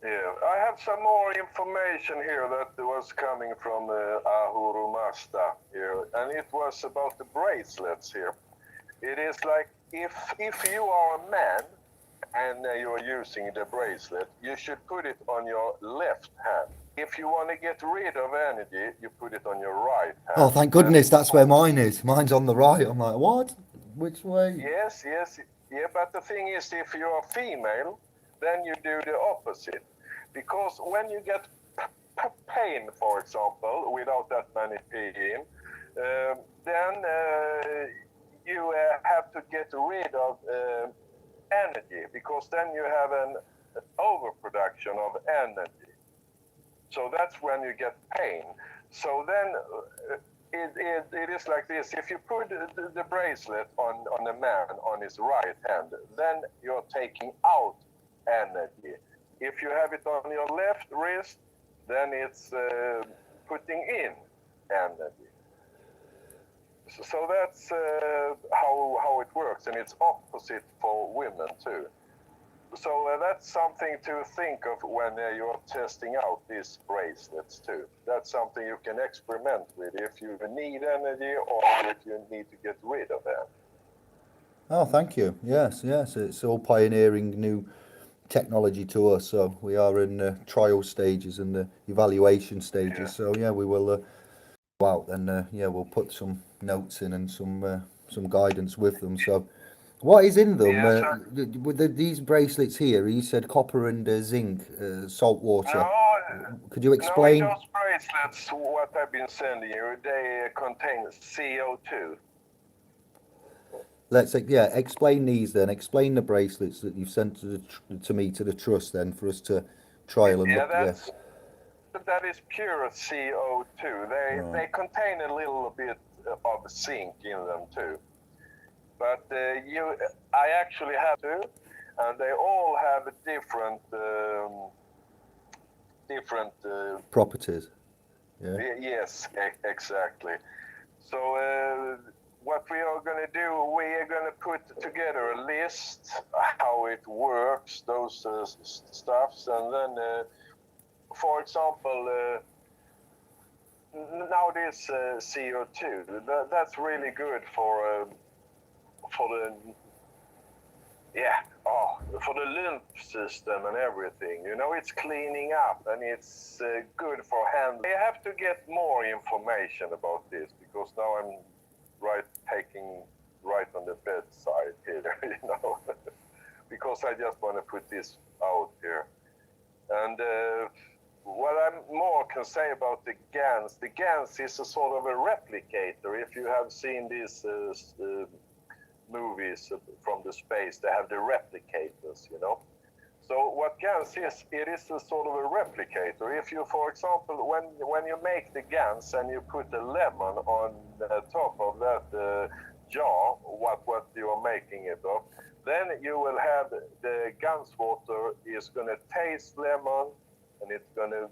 I have some more information here that was coming from Ahuru Masta here, and it was about the bracelets here. It is like if you are a man and you're using the bracelet, you should put it on your left hand. If you want to get rid of energy, you put it on your right hand. Oh, thank goodness, that's where mine is. Mine's on the right. I'm like, what? Which way? Yes, yeah, but the thing is, if you're female, then you do the opposite. Because when you get pain, for example, without that many pain, then you have to get rid of energy, because then you have an overproduction of energy. So that's when you get pain. So then it is like this. If you put the bracelet on a man on his right hand, then you're taking out energy. If you have it on your left wrist, then it's putting in energy. So that's how it works, and it's opposite for women too. So that's something to think of when you're testing out these bracelets too. That's something you can experiment with if you need energy or if you need to get rid of it. Oh, thank you. Yes, it's all pioneering new technology to us. So we are in the trial stages and the evaluation stages. Yeah. So we will go out and we'll put some notes in and some guidance with them. So. What is in them? With these bracelets here, you said copper and zinc, salt water. Could you explain? No, those bracelets, what I've been sending you, they contain CO2. Explain these then. Explain the bracelets that you've sent to me to the trust then for us to trial and look. That is pure CO2. They contain a little bit of zinc in them too. But I actually have two, and they all have different properties. Yeah. Yes, exactly. So what we are going to do, we are going to put together a list how it works, those stuffs, and then, for example, now this CO2, that's really good for the lymph system and everything. It's cleaning up, and it's good for hand. I have to get more information about this, because now I'm taking right on the bedside here, because I just want to put this out here. And what I more can say about the GANs is a sort of a replicator. If you have seen these movies from the space, they have the replicators, So what GANs is, it is a sort of a replicator. If you, for example, when you make the GANs and you put a lemon on the top of that jar, what you are making it of, then you will have the GANs water is going to taste lemon, and it's going to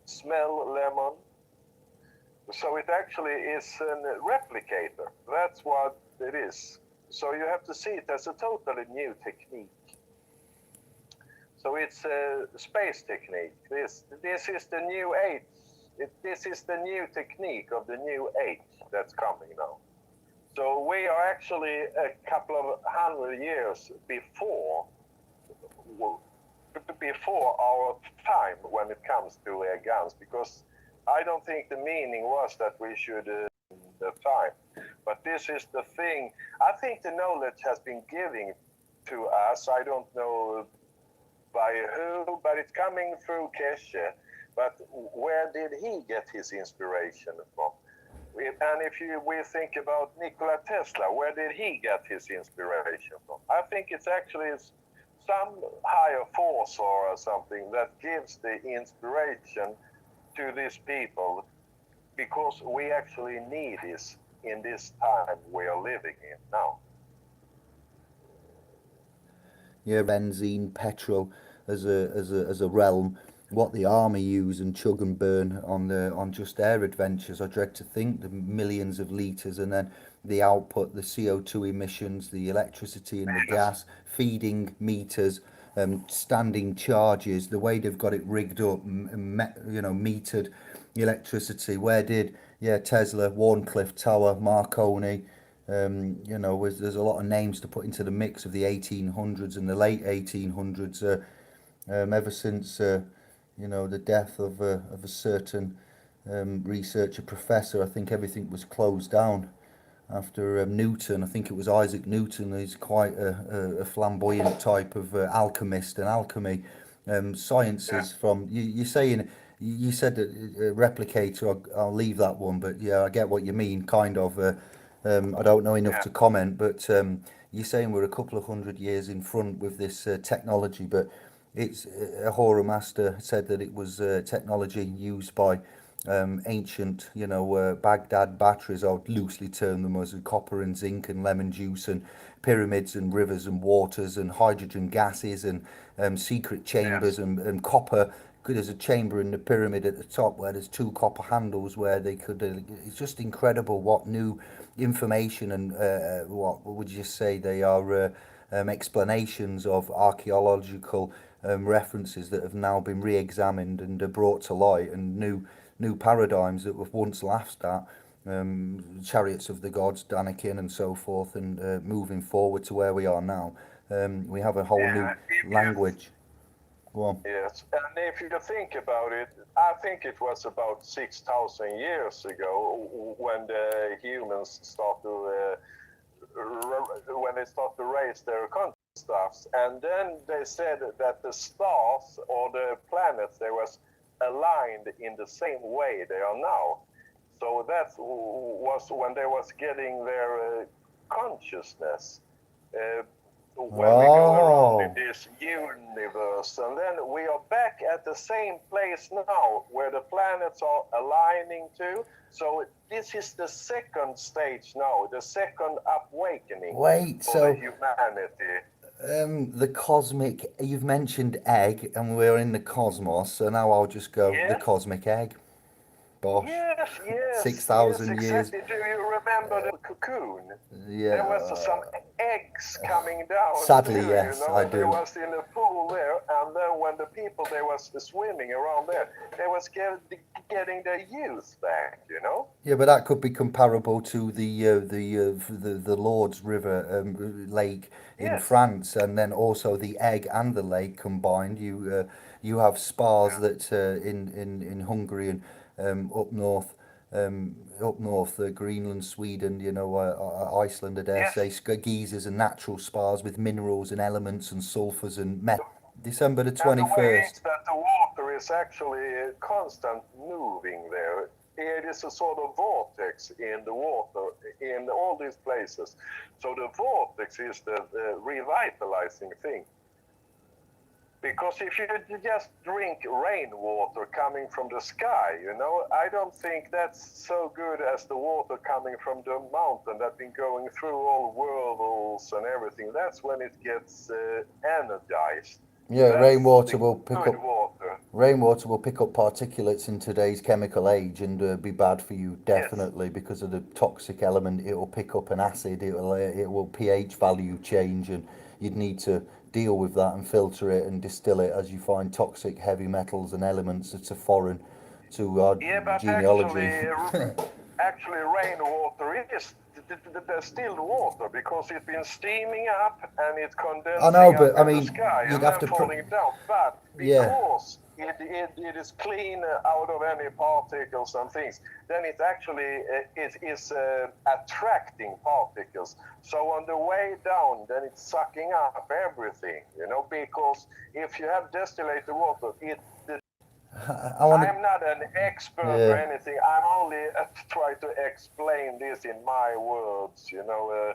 smell lemon. So it actually is a replicator. That's what it is. So you have to see it as a totally new technique. So it's a space technique. This is the new age. This is the new technique of the new age that's coming now. So we are actually a couple of 100 years before our time when it comes to GANs, because I don't think the meaning was that we should the time. But this is the thing. I think the knowledge has been given to us. I don't know by who, but it's coming through Keshe. But where did he get his inspiration from? And if we think about Nikola Tesla, where did he get his inspiration from? I think it's actually some higher force or something that gives the inspiration to these people, because we actually need this in this time we are living in now. Yeah, benzene, petrol as a realm. What the army use and chug and burn on just their adventures. I dread to think the millions of litres, and then the output, the CO2 emissions, the electricity and the gas, feeding meters, standing charges, the way they've got it rigged up, metered electricity. Where did Tesla, Warncliffe Tower, Marconi, there's a lot of names to put into the mix of the 1800s and the late 1800s. Ever since the death of a certain researcher professor, I think everything was closed down. After Newton, I think it was Isaac Newton. He's quite a flamboyant type of alchemist and alchemy. Sciences from you're saying. You said that replicator. I'll leave that one, but yeah, I get what you mean. Kind of. I don't know enough to comment, but you're saying we're a couple of 100 years in front with this technology, but it's a horror master said that it was technology used by ancient, Baghdad batteries. I would loosely term them as copper and zinc and lemon juice and pyramids and rivers and waters and hydrogen gases and secret chambers and copper. There's a chamber in the pyramid at the top where there's two copper handles where they could. It's just incredible what new information and what would you say they are explanations of archaeological references that have now been re-examined and brought to light, and new paradigms that were once laughed at. Chariots of the gods, Daniken, and so forth, and moving forward to where we are now, we have a whole new language. Yes, and if you think about it, I think it was about 6,000 years ago when the humans start to raise their consciousness, and then they said that the stars or the planets they was aligned in the same way they are now. So that was when they was getting their consciousness. When we go around in this universe, and then we are back at the same place now where the planets are aligning to. So this is the second stage now, the second awakening for humanity. The cosmic, you've mentioned egg, and we're in the cosmos, so now I'll just go the cosmic egg. Bosh. Yes, 6,000 yes, years. exactly. Do you remember the cocoon? Yeah. There was some eggs coming down. Sadly, too, yes, I do. They was in the pool there, and then when the people they was swimming around there, they was getting their youth back. Yeah, but that could be comparable to the Lord's River lake in France, and then also the egg and the lake combined. You have spas that in Hungary and up north, Greenland, Sweden, Iceland, I dare say, geysers and natural spas with minerals and elements and sulfurs and December the 21st. And the way is that the water is actually constant moving there. It is a sort of vortex in the water in all these places. So the vortex is the revitalizing thing. Because if you just drink rainwater coming from the sky, I don't think that's so good as the water coming from the mountain that's been going through all whirlpools and everything. That's when it gets energized. Yeah, rainwater will pick up water. Rainwater will pick up particulates in today's chemical age and be bad for you, definitely, because of the toxic element. It will pick up an acid. It will pH value change, and you'd need to deal with that and filter it and distill it as you find toxic heavy metals and elements that are foreign to our genealogy. Actually, rainwater is the distilled water because it's been steaming up and it's condensing up in the sky and then falling down. But because it is clean out of any particles and things, then it actually is attracting particles. So on the way down, then it's sucking up everything, because if you have distillated water, I want to. I'm not an expert or Yeah. anything. I'm only trying to explain this in my words, you know.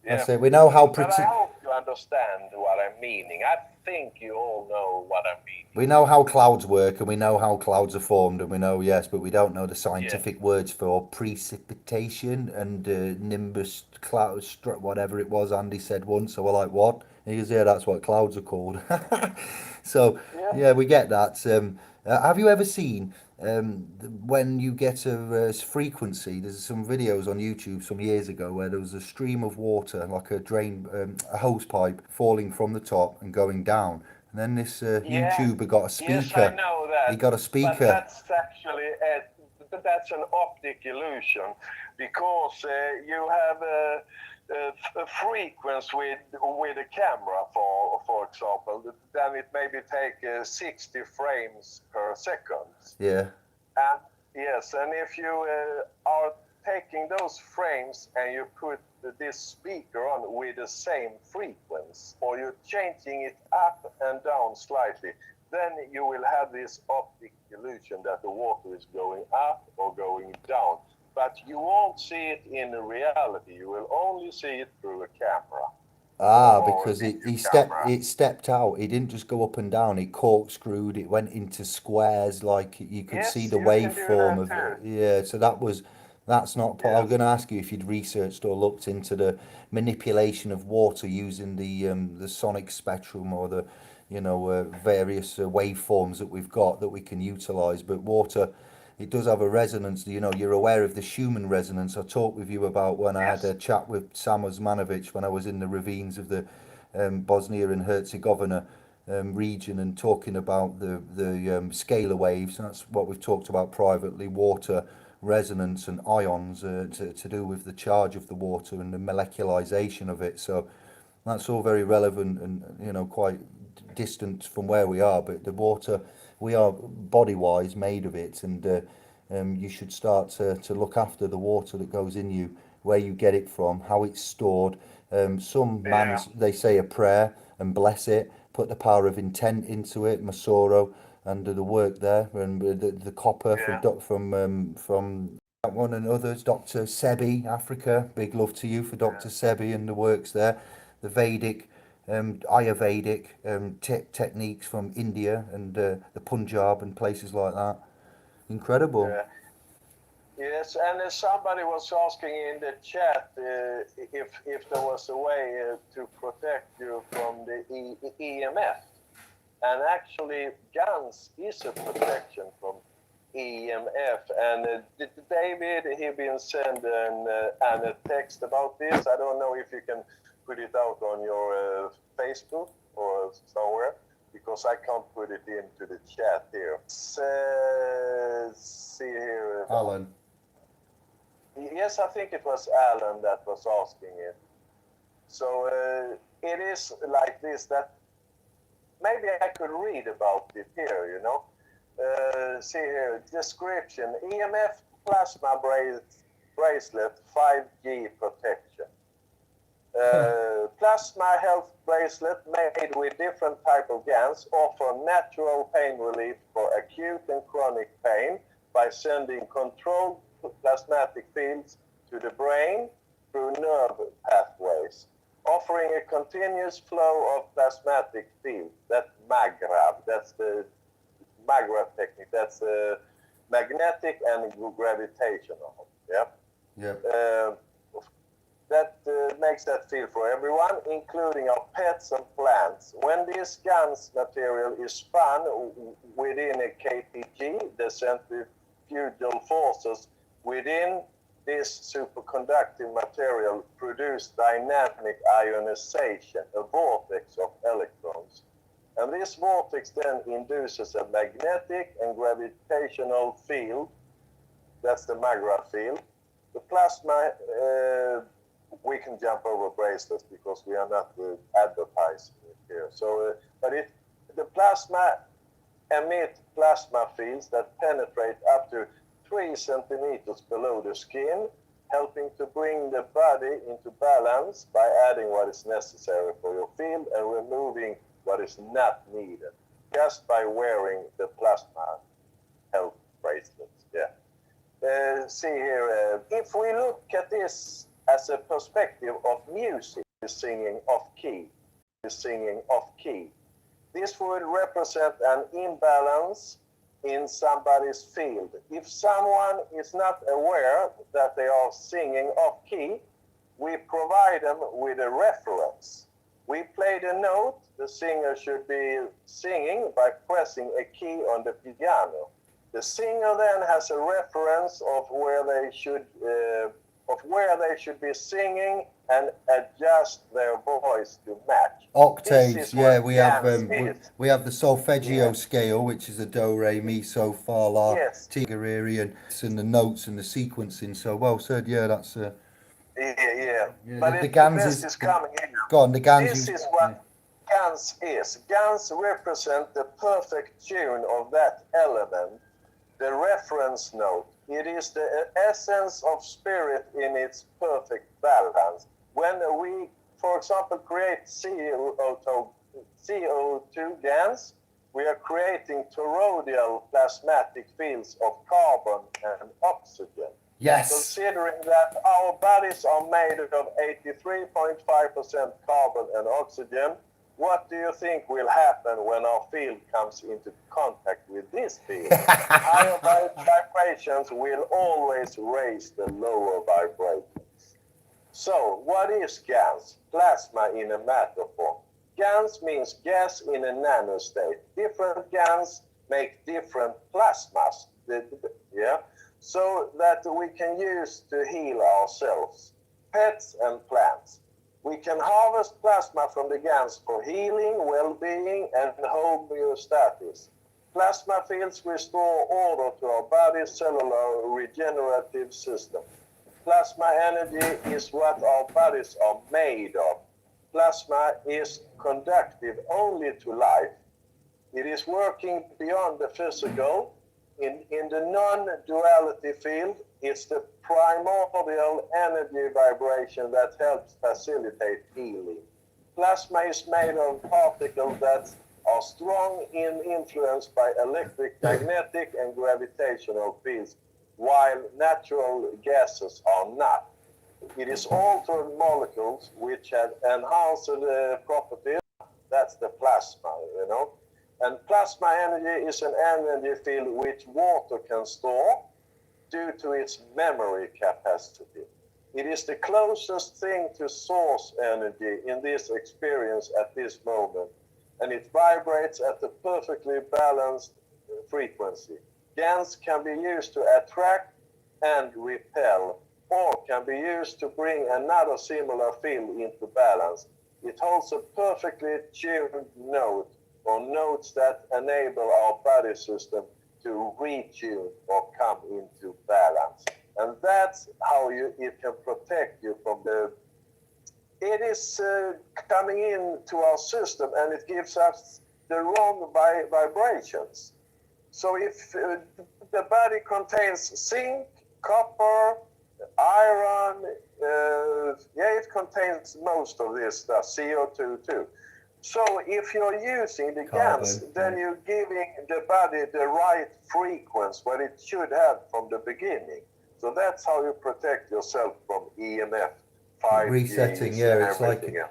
I Yeah. say we know how But I pretty. hope you understand what I'm meaning. I think you all know what I'm meaning. We know how clouds work and we know how clouds are formed and we know, yes, but we don't know the Yeah. scientific words for precipitation and nimbus cloud, whatever it was Andy said once. So we're like, what? And he goes, yeah, that's what clouds are called. So, Yeah. yeah, we get that. Have you ever seen when you get a frequency? There's some videos on YouTube some years ago where there was a stream of water, like a drain, a hose pipe falling from the top and going down. And then this Yeah. YouTuber got a Yes, I speaker. know He that. got a But speaker. that's actually that's an optic illusion because you have a frequency with a camera, for example. Then it maybe take 60 frames per second. Yeah, And yes, and if you are taking those frames and you put this speaker on with the same frequency, or you're changing it up and down slightly, then you will have this optic illusion that the water is going up or going down. But you won't see it in reality. You will only see it through a camera or a because video camera. it stepped out. It didn't just go up and down. It corkscrewed. It went into squares. Like you could see Yes, the you can do waveform that of too. yeah. So that's not. I was Yes, going to ask you if you'd researched or looked into the manipulation of water using the sonic spectrum or the various waveforms that we've got that we can utilize. But water, it does have a resonance. You're aware of the Schumann resonance. I talked with you about when I had yes, a chat with Sam Osmanovic when I was in the ravines of the Bosnia and Herzegovina region and talking about the scalar waves. That's what we've talked about privately. Water resonance and ions to do with the charge of the water and the molecularization of it. So that's all very relevant and quite distant from where we are. But the water, we are body wise made of it, and you should start to look after the water that goes in you, where you get it from, how it's stored. Some yeah, mans they say a prayer and bless it, put the power of intent into it, Masoro, and do the work there, and the copper yeah, from that one and others. Dr. Sebi, Africa, big love to you for yeah. Dr. Sebi and the works there. The Vedic, Ayurvedic techniques from India and the Punjab and places like that. Incredible. Yeah. Yes, and somebody was asking in the chat if there was a way to protect you from the EMF. And actually, guns is a protection from EMF. And David, he been sent a text about this. I don't know if you can put it out on your Facebook or somewhere because I can't put it into the chat here. See here. Alan. Yes, I think it was Alan that was asking it. So it is like this that maybe I could read about it here. See here, description, EMF plasma bracelet 5G protection. Plasma health bracelet made with different type of GANs offer natural pain relief for acute and chronic pain by sending controlled plasmatic fields to the brain through nerve pathways, offering a continuous flow of plasmatic field. That's MAGRAV. That's the MAGRAV technique. That's magnetic and gravitational. Yeah. Yeah. That makes that field for everyone, including our pets and plants. When this GANS material is spun within a KPG, the centrifugal forces within this superconducting material produce dynamic ionization, a vortex of electrons. And this vortex then induces a magnetic and gravitational field. That's the MAGRA field. The plasma, we can jump over bracelets because we are not advertising it here. So, but the plasma emit plasma fields that penetrate up to 3 centimeters below the skin, helping to bring the body into balance by adding what is necessary for your field and removing what is not needed. just by wearing the plasma health bracelets. Yeah. See here, if we look at this as a perspective of music, singing off key, singing off key, this would represent an imbalance in somebody's field. If someone is not aware that they are singing off key, we provide them with a reference. We play the note the singer should be singing by pressing a key on the piano. The singer then has a reference of where they should be singing and adjust their voice to match. Octaves, yeah, we have is. we have the solfeggio Yeah. scale, which is a do, re, mi, so, fa, la, Yes. ti, re, re, and the notes and the sequencing. So well said, yeah, that's Yeah. yeah, But the the Gans best is coming in. go on, the Gans. This is what Gans is. Gans represent the perfect tune of that element, the reference note. It is the essence of spirit in its perfect balance. When we, for example, create CO2 Gans, we are creating toroidal plasmatic fields of carbon and oxygen. Yes. Considering that our bodies are made of 83.5% carbon and oxygen, what do you think will happen when our field comes into contact with this field? Higher vibrations will always raise the lower vibrations. So, what is GANS? Plasma in a matter form. GANS means gas in a nanostate. Different GANS make different plasmas. Yeah? So that we can use to heal ourselves, pets and plants. We can harvest plasma from the GANs for healing, well-being, and homeostasis. Plasma fields restore order to our body's cellular regenerative system. Plasma energy is what our bodies are made of. Plasma is conductive only to life. It is working beyond the physical. In the non-duality field, it's the primordial energy vibration that helps facilitate healing. Plasma is made of particles that are strong in influence by electric, magnetic, and gravitational fields, while natural gases are not. It is altered molecules which have enhanced properties. That's the plasma, you know. And plasma energy is an energy field which water can store due to its memory capacity. It is the closest thing to source energy in this experience at this moment, and it vibrates at a perfectly balanced frequency. GANs can be used to attract and repel, or can be used to bring another similar field into balance. It holds a perfectly tuned note, or notes that enable our body system to retune or come into balance. And that's how it can protect you from it is coming into our system, and it gives us the wrong vibrations. So if the body contains zinc, copper, iron, it contains most of this stuff, CO2 too. So if you're using the GANs, then you're giving the body the right frequency, what it should have from the beginning. So that's how you protect yourself from EMF, 5G, resetting. Yeah,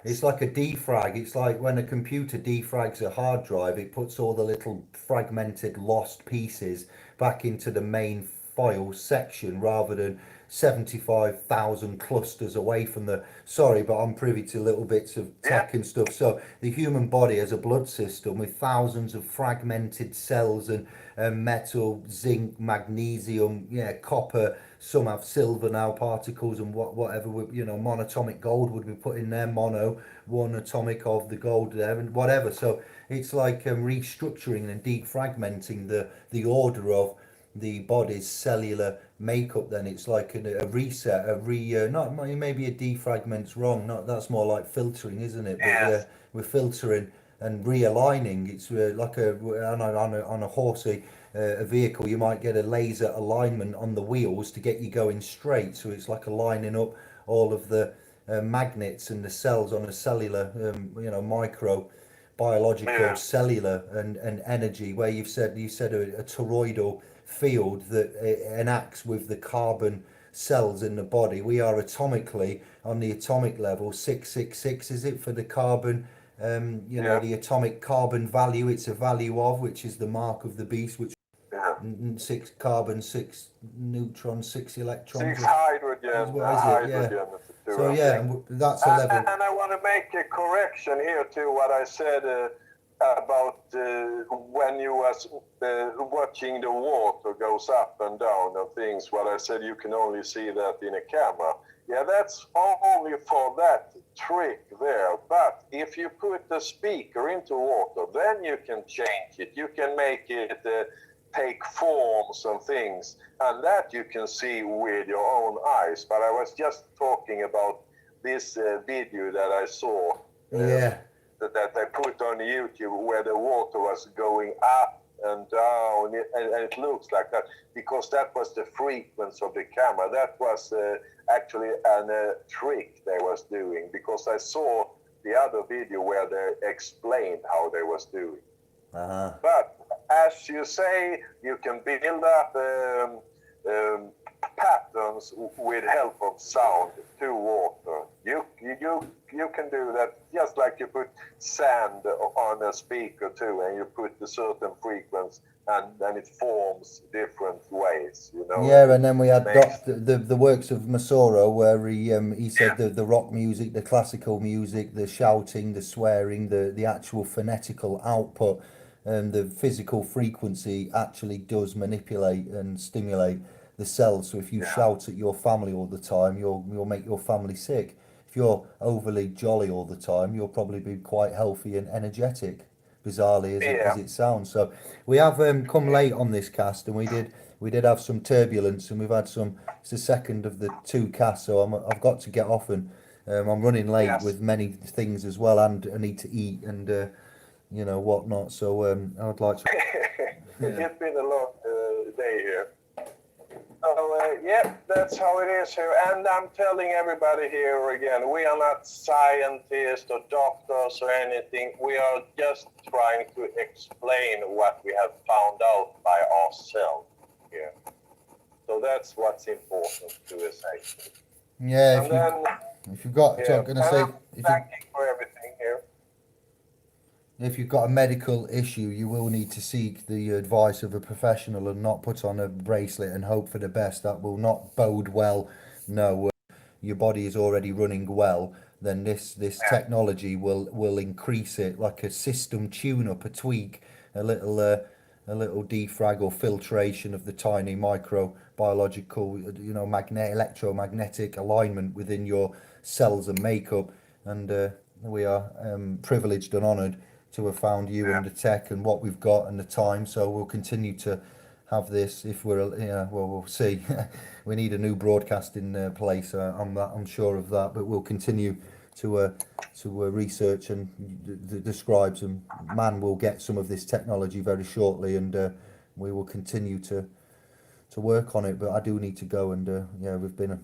it's like a defrag. It's like when a computer defrags a hard drive, it puts all the little fragmented, lost pieces back into the main file section rather than 75,000 clusters away from the. Sorry, but I'm privy to little bits of tech and stuff. So the human body has a blood system with thousands of fragmented cells and metal, zinc, magnesium, copper. Some have silver now, particles, and whatever. Monatomic gold would be put in there. One atomic of the gold there, and whatever. So it's like restructuring and defragmenting the order of the body's cellular makeup. Then it's like a reset, not maybe a defragment's wrong. Not that's more like filtering, isn't it? But we're filtering and realigning. It's like on a horsey. A vehicle, you might get a laser alignment on the wheels to get you going straight. So it's like aligning up all of the magnets and the cells on a cellular, micro biological, Yeah. cellular, and energy. Where you said a toroidal field that enacts with the carbon cells in the body. We are atomically on the atomic level 666. Is it for the carbon? You know, Yeah. the atomic carbon value. It's a value of, which is the mark of the beast, which Yeah. 6 carbon, 6 neutrons, 6 electrons. 6 hydrogen, What is it? Yeah. hydrogen too, So I yeah, think. that's a level. And I want to make a correction here to what I said about when you was watching the water goes up and down and things. What I said, you can only see that in a camera. Yeah, that's only for that trick there. But if you put the speaker into water, then you can change it. You can make it take forms and things, and that you can see with your own eyes. But I was just talking about this video that I saw Yeah. that they put on YouTube where the water was going up and down, and it looks like that because that was the frequency of the camera. That was actually a trick they was doing, because I saw the other video where they explained how they was doing. Uh-huh. But as you say, you can build up patterns with help of sound to water. You can do that just like you put sand on a speaker too, and you put a certain frequency, and then it forms different ways. You know. Yeah, and then we had the works of Masoro, where he said the rock music, the classical music, the shouting, the swearing, the actual phonetical output, and the physical frequency actually does manipulate and stimulate the cells. So if you shout at your family all the time, you'll make your family sick. If you're overly jolly all the time, you'll probably be quite healthy and energetic, bizarrely as it sounds. So we have come late on this cast, and we did have some turbulence, and we've had some. It's the second of the 2 casts, so I've got to get off, and I'm running late with many things as well, and I need to eat and you know whatnot. So I would like to. It's been a long day here. So, yeah, that's how it is here. And I'm telling everybody here again, we are not scientists or doctors or anything. We are just trying to explain what we have found out by ourselves here. So that's what's important to say. Yeah, if you've got, Yeah, I'm going to say, thank you for everything here. if you've got a medical issue, you will need to seek the advice of a professional and not put on a bracelet and hope for the best. That will not bode well. No, your body is already running well. Then this technology will increase it like a system tune-up, a tweak, a little defrag or filtration of the tiny microbiological, you know, electromagnetic alignment within your cells and makeup. And we are privileged and honoured to have found you and the tech and what we've got and the time. So we'll continue to have this. If we're, well, we'll see. We need a new broadcasting place. I'm sure of that. But we'll continue to research and the scribes, and man will get some of this technology very shortly, and we will continue to work on it. But I do need to go, and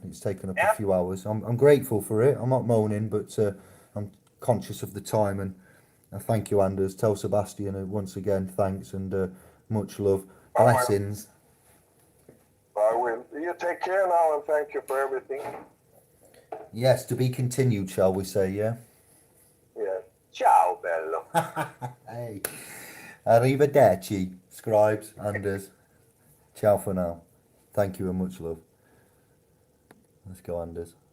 it's taken up a few hours. I'm grateful for it. I'm not moaning, but I'm conscious of the time, and thank you, Anders. Tell Sebastian once again thanks, and much love. Blessings. I will. You take care now, and thank you for everything. Yes, to be continued, shall we say, yeah? Yeah. Ciao, bello. Hey. Arrivederci, scribes, Anders. Ciao for now. Thank you and much love. Let's go, Anders.